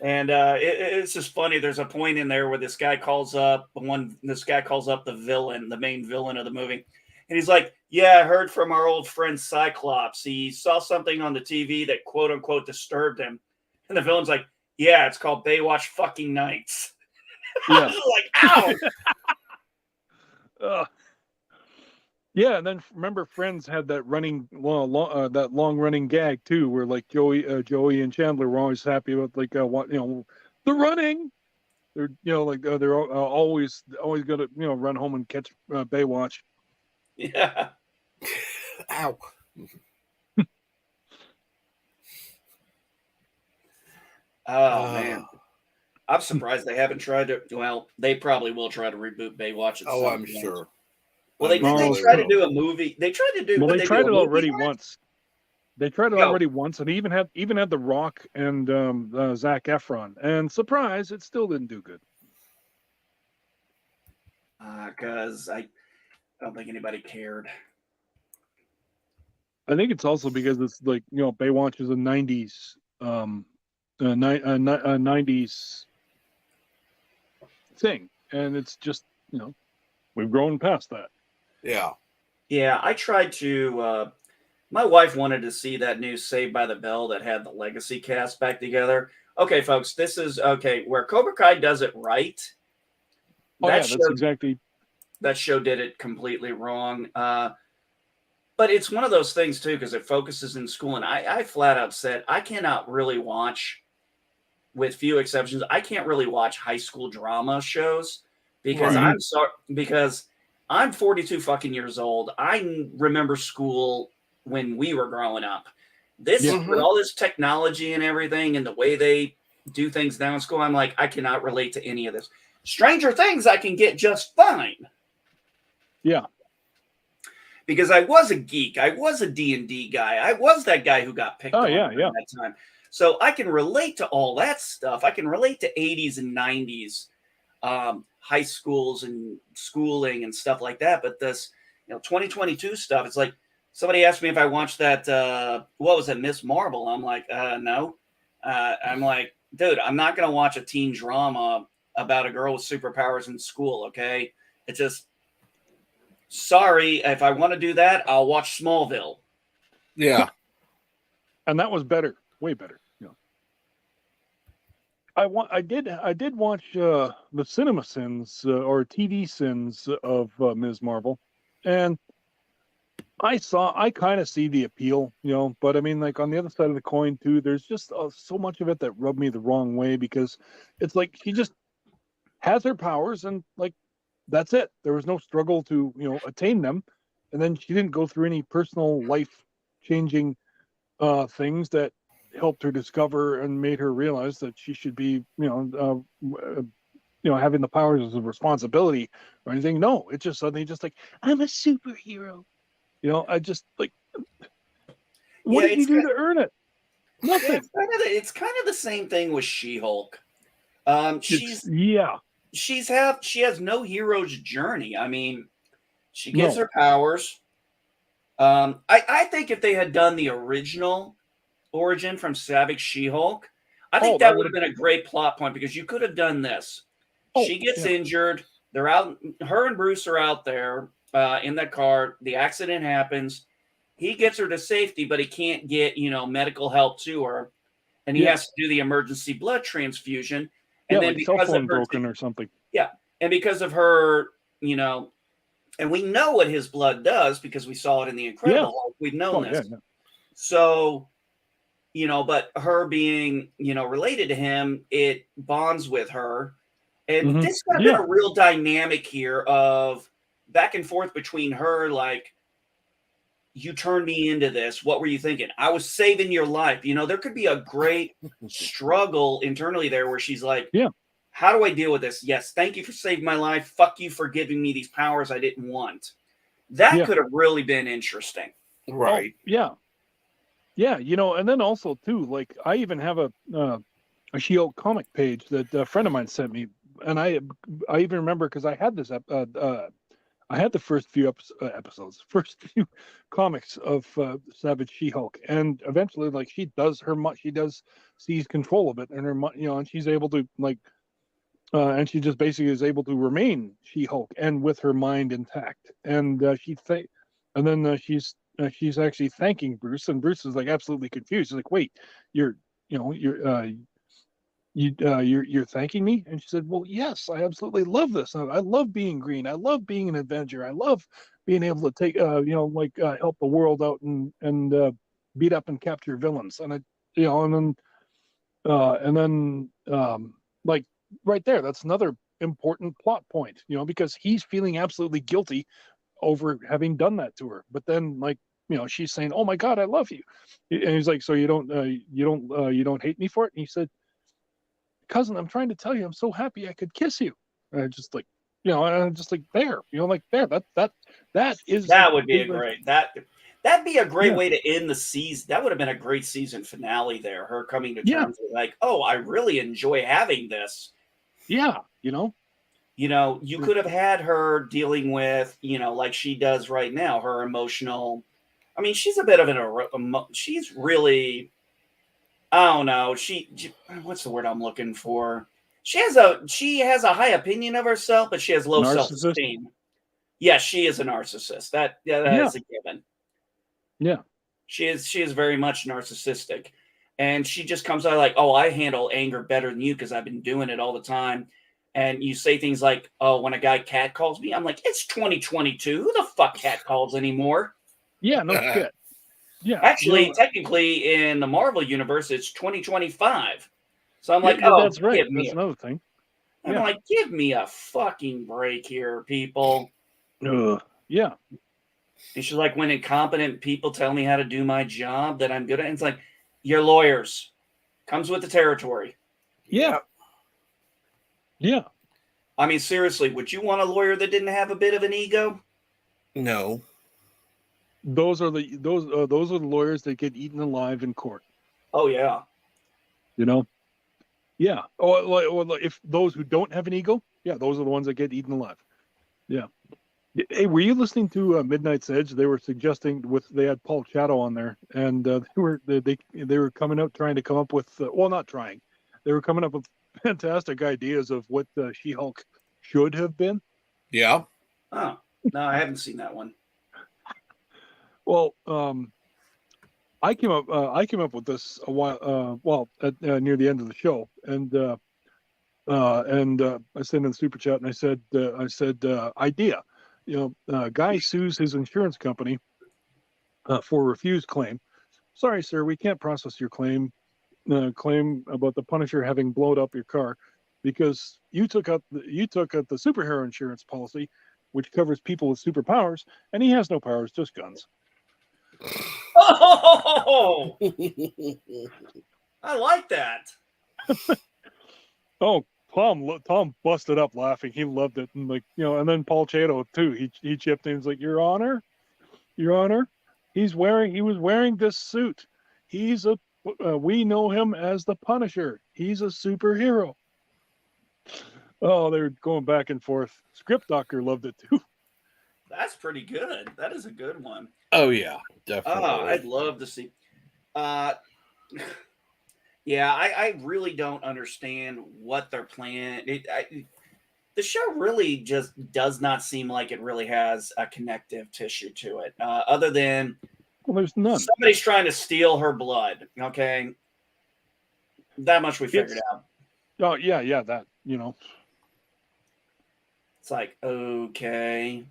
And it's just funny. There's a point in there where this guy calls up the villain, the main villain of the movie. And he's like, yeah, I heard from our old friend Cyclops. He saw something on the TV that quote unquote disturbed him. And the villain's like, yeah, it's called Baywatch fucking Nights. Yeah. Like, ow. Yeah, and then remember, Friends had that that long running gag too, where like Joey and Chandler were always happy about like what the running. They're like they're always gonna run home and catch Baywatch. Yeah. Ow. Oh man. I'm surprised they haven't tried to. Well, they probably will try to reboot Baywatch. At some I'm point. sure. Well, they tried to do a movie. They tried to do. Well, they tried it already on once. They tried it already once, and even had The Rock and Zac Efron. And surprise, it still didn't do good. Because I don't think anybody cared. I think it's also because it's like Baywatch is a '90s 90s thing, and it's just we've grown past that. Yeah, I tried to. My wife wanted to see that new Saved by the Bell that had the Legacy cast back together. Okay, folks, this is where Cobra Kai does it right. Oh, that's exactly. that show did it completely wrong. But it's one of those things too, because it focuses in school, and I flat out said I cannot really watch, with few exceptions, I can't really watch high school drama shows because Right. I'm sorry, because I'm 42 fucking years old. I remember school when we were growing up. This Yeah. with all this technology and everything and the way they do things now in school, I'm like, I cannot relate to any of this. Stranger Things I can get just fine. Yeah. Because I was a geek. I was a D&D guy. I was that guy who got picked on Yeah, during yeah. that time. So I can relate to all that stuff. I can relate to 80s and 90s high schools and schooling and stuff like that. But this, 2022 stuff, it's like somebody asked me if I watched that, what was it, Miss Marvel? I'm like, no. I'm like, dude, I'm not going to watch a teen drama about a girl with superpowers in school, okay? It's just, sorry, if I want to do that, I'll watch Smallville. Yeah. And that was better, way better. I did watch the cinema sins or TV sins of Ms. Marvel, and I kind of see the appeal, but I mean, like on the other side of the coin too, there's just so much of it that rubbed me the wrong way because it's like she just has her powers and like that's it. There was no struggle to attain them, and then she didn't go through any personal life changing things that helped her discover and made her realize that she should be having the powers as a responsibility or anything. No, it's just suddenly just like I'm a superhero. I just like, what did you do to earn it? Nothing. Yeah, it's kind of the same thing with She-Hulk. She has no hero's journey. I mean, she gets her powers. I think if they had done the original origin from Savage She-Hulk, I think that would have been a great plot point because you could have done this. She gets injured. They're out. Her and Bruce are out there in that car. The accident happens. He gets her to safety, but he can't get medical help to her, and he has to do the emergency blood transfusion. And then like because cell phone of her broken or something. Yeah, and because of her, and we know what his blood does because we saw it in the Incredible Hulk. We've known this. Yeah. So, but her being, related to him, it bonds with her. And this could have been a real dynamic here of back and forth between her, like, you turned me into this. What were you thinking? I was saving your life. There could be a great struggle internally there where she's like, how do I deal with this? Yes, thank you for saving my life. Fuck you for giving me these powers I didn't want. That could have really been interesting. Right. Oh, yeah. And then also too, like I even have a She-Hulk comic page that a friend of mine sent me, and I even remember because I had this I had the first few episodes, first few comics of Savage She-Hulk, and eventually, like she does seize control of it, and her, and she's able to like, and she just basically is able to remain She-Hulk and with her mind intact, and then she's actually thanking Bruce, and Bruce is like absolutely confused. He's like, "Wait, you're thanking me?" And she said, "Well, yes, I absolutely love this. I love being green. I love being an Avenger. I love being able to take help the world out and beat up and capture villains." And like right there, that's another important plot point, because he's feeling absolutely guilty over having done that to her. But then she's saying, "Oh my God, I love you," and he's like, "So you don't hate me for it?" And he said, "Cousin, I'm trying to tell you, I'm so happy I could kiss you." And I just like, I'm just like there, like there. That would be that'd be a great way to end the season. That would have been a great season finale there. Her coming to terms with like, oh, I really enjoy having this. Yeah, you could have had her dealing with, like she does right now, her emotional. I mean, she's a bit of she's really. I don't know. What's the word I'm looking for? She has a high opinion of herself, but she has low self-esteem. Yeah, she is a narcissist. That is a given. Yeah. She is very much narcissistic. And she just comes out like, "Oh, I handle anger better than you because I've been doing it all the time." and you say things like, "Oh, when a guy cat calls me," I'm like, "It's 2022. Who the fuck cat calls anymore?" Yeah, no shit. Yeah, Actually, technically, in the Marvel universe, it's 2025. So I'm like, yeah, "Oh, that's right. give me That's a another thing. I'm Yeah. like, give me a fucking break here, people." Yeah. And she's like, when incompetent people tell me how to do my job that I'm good at, it's like, you're lawyers. Comes with the territory. Yeah. Yeah. I mean, seriously, would you want a lawyer that didn't have a bit of an ego? No. Those are the lawyers that get eaten alive in court. Oh, yeah. You know. Yeah. Or if those who don't have an ego, yeah, those are the ones that get eaten alive. Yeah. Hey, were you listening to Midnight's Edge? They were suggesting they had Paul Chato on there, and they were coming out trying to come up with not trying, they were coming up with fantastic ideas of what She-Hulk should have been. Yeah. Oh, no, I haven't seen that one. Well, I came up with this a while near the end of the show, and I sent in the super chat, and I said idea. Guy sues his insurance company for a refused claim. Sorry, sir, we can't process your claim about the Punisher having blown up your car because you took out the superhero insurance policy, which covers people with superpowers, and he has no powers, just guns. Oh, I like that. Oh, Tom busted up laughing. He loved it, and and then Paul Chato too. He chipped in. He's like, Your Honor, he was wearing this suit. We know him as the Punisher. He's a superhero. Oh, they were going back and forth. Script Doctor loved it too. That's pretty good. That is a good one. Oh yeah, definitely. I'd love to see. Yeah, I really don't understand what they're planning. The show really just does not seem like it really has a connective tissue to it, other than there's none. Somebody's trying to steal her blood. Okay, that much we figured out. Oh yeah, that It's like, okay.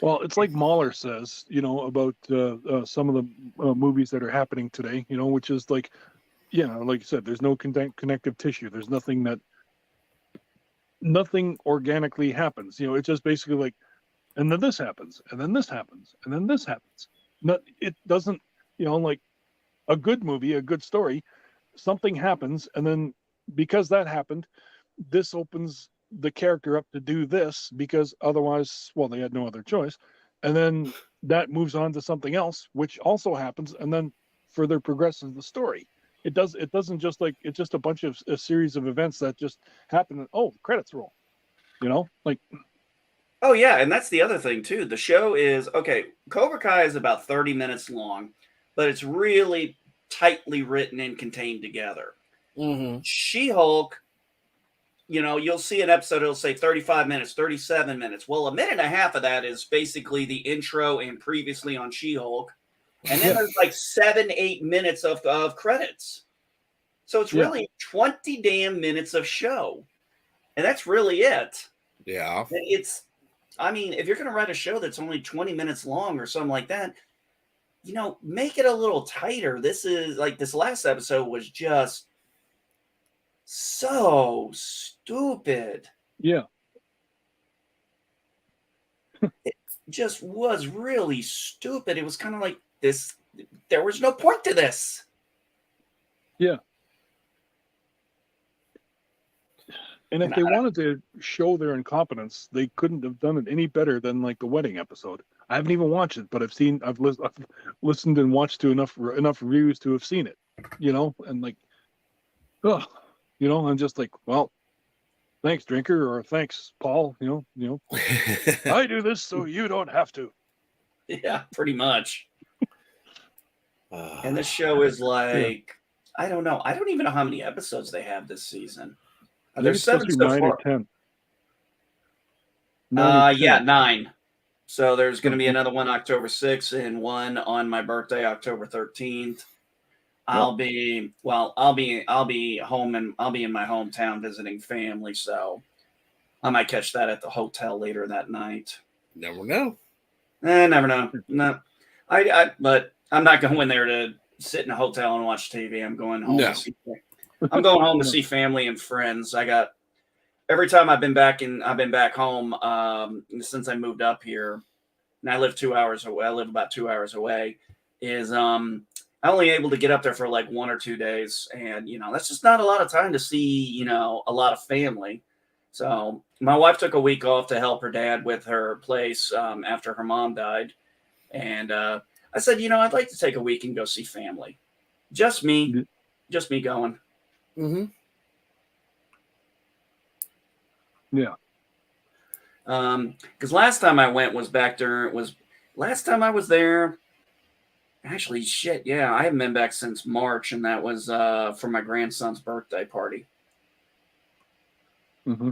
Well, it's like Mahler says, about some of the movies that are happening today, which is like you said, there's no connective tissue. There's nothing organically happens. It's just basically like, and then this happens, and then this happens, and then this happens. It doesn't, like a good movie, a good story, something happens, and then because that happened, this opens the character up to do this because otherwise, well, they had no other choice. And then that moves on to something else, which also happens, and then further progresses the story. It doesn't just it's just a series of events that just happen and the credits roll. Oh yeah, and that's the other thing too. The show is okay, Cobra Kai is about 30 minutes long, but it's really tightly written and contained together. Mm-hmm. She-Hulk, you'll see an episode, it'll say 35 minutes, 37 minutes. Well, a minute and a half of that is basically the intro and previously on She-Hulk. And then there's like 7-8 minutes of credits. So it's really 20 damn minutes of show. And that's really it. Yeah. If you're going to write a show that's only 20 minutes long or something like that, make it a little tighter. This last episode was just so stupid. Yeah. It just was really stupid. It was kind of like this. There was no point to this. Yeah. And if they wanted to show their incompetence, they couldn't have done it any better than like the wedding episode. I haven't even watched it, but I've listened and watched to enough reviews to have seen it, and like, I'm just like, well, thanks, drinker, or thanks, Paul. I do this so you don't have to. Yeah, pretty much. And this show is like, I don't know. I don't even know how many episodes they have this season. There's 7 so 9 far. or 10. 9. So there's going to be another one October 6th and one on my birthday, October 13th. I'll be I'll be home and I'll be in my hometown visiting family, so I might catch that at the hotel later that night. Never know. Never know. No, but I'm not going there to sit in a hotel and watch TV. I'm going home No. to see. I'm going home to see family and friends. I got every time I've been back home since I moved up here, and I live 2 hours away. I live about 2 hours away. Is I only able to get up there for like 1 or 2 days, and that's just not a lot of time to see a lot of family. So my wife took a week off to help her dad with her place after her mom died, and I said, I'd like to take a week and go see family. Just me going. Mm-hmm. Yeah. Because last time I went was last time I was there. Actually, shit, yeah, I haven't been back since March, and that was for my grandson's birthday party. Mm-hmm.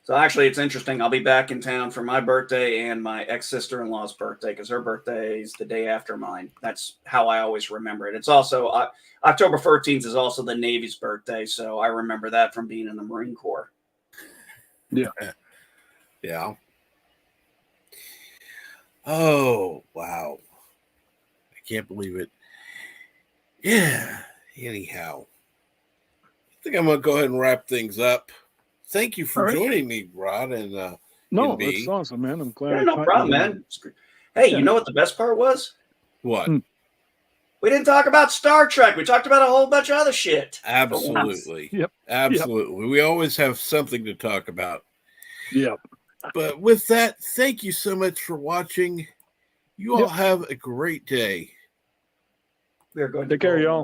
So actually, it's interesting. I'll be back in town for my birthday and my ex-sister-in-law's birthday because her birthday is the day after mine. That's how I always remember it. It's also October 13th is also the Navy's birthday, so I remember that from being in the Marine Corps. Yeah. Yeah. Oh, wow. I can't believe it. Yeah. Anyhow, I think I'm going to go ahead and wrap things up. Thank you for joining me, Rod and No, and that's awesome, man. I'm glad. Yeah, no problem, man. Hey, you know what the best part was? What? We didn't talk about Star Trek. We talked about a whole bunch of other shit. Absolutely. Yep. Absolutely. We always have something to talk about. Yep. But with that, thank you so much for watching. You all have a great day. We are going to Take care, y'all.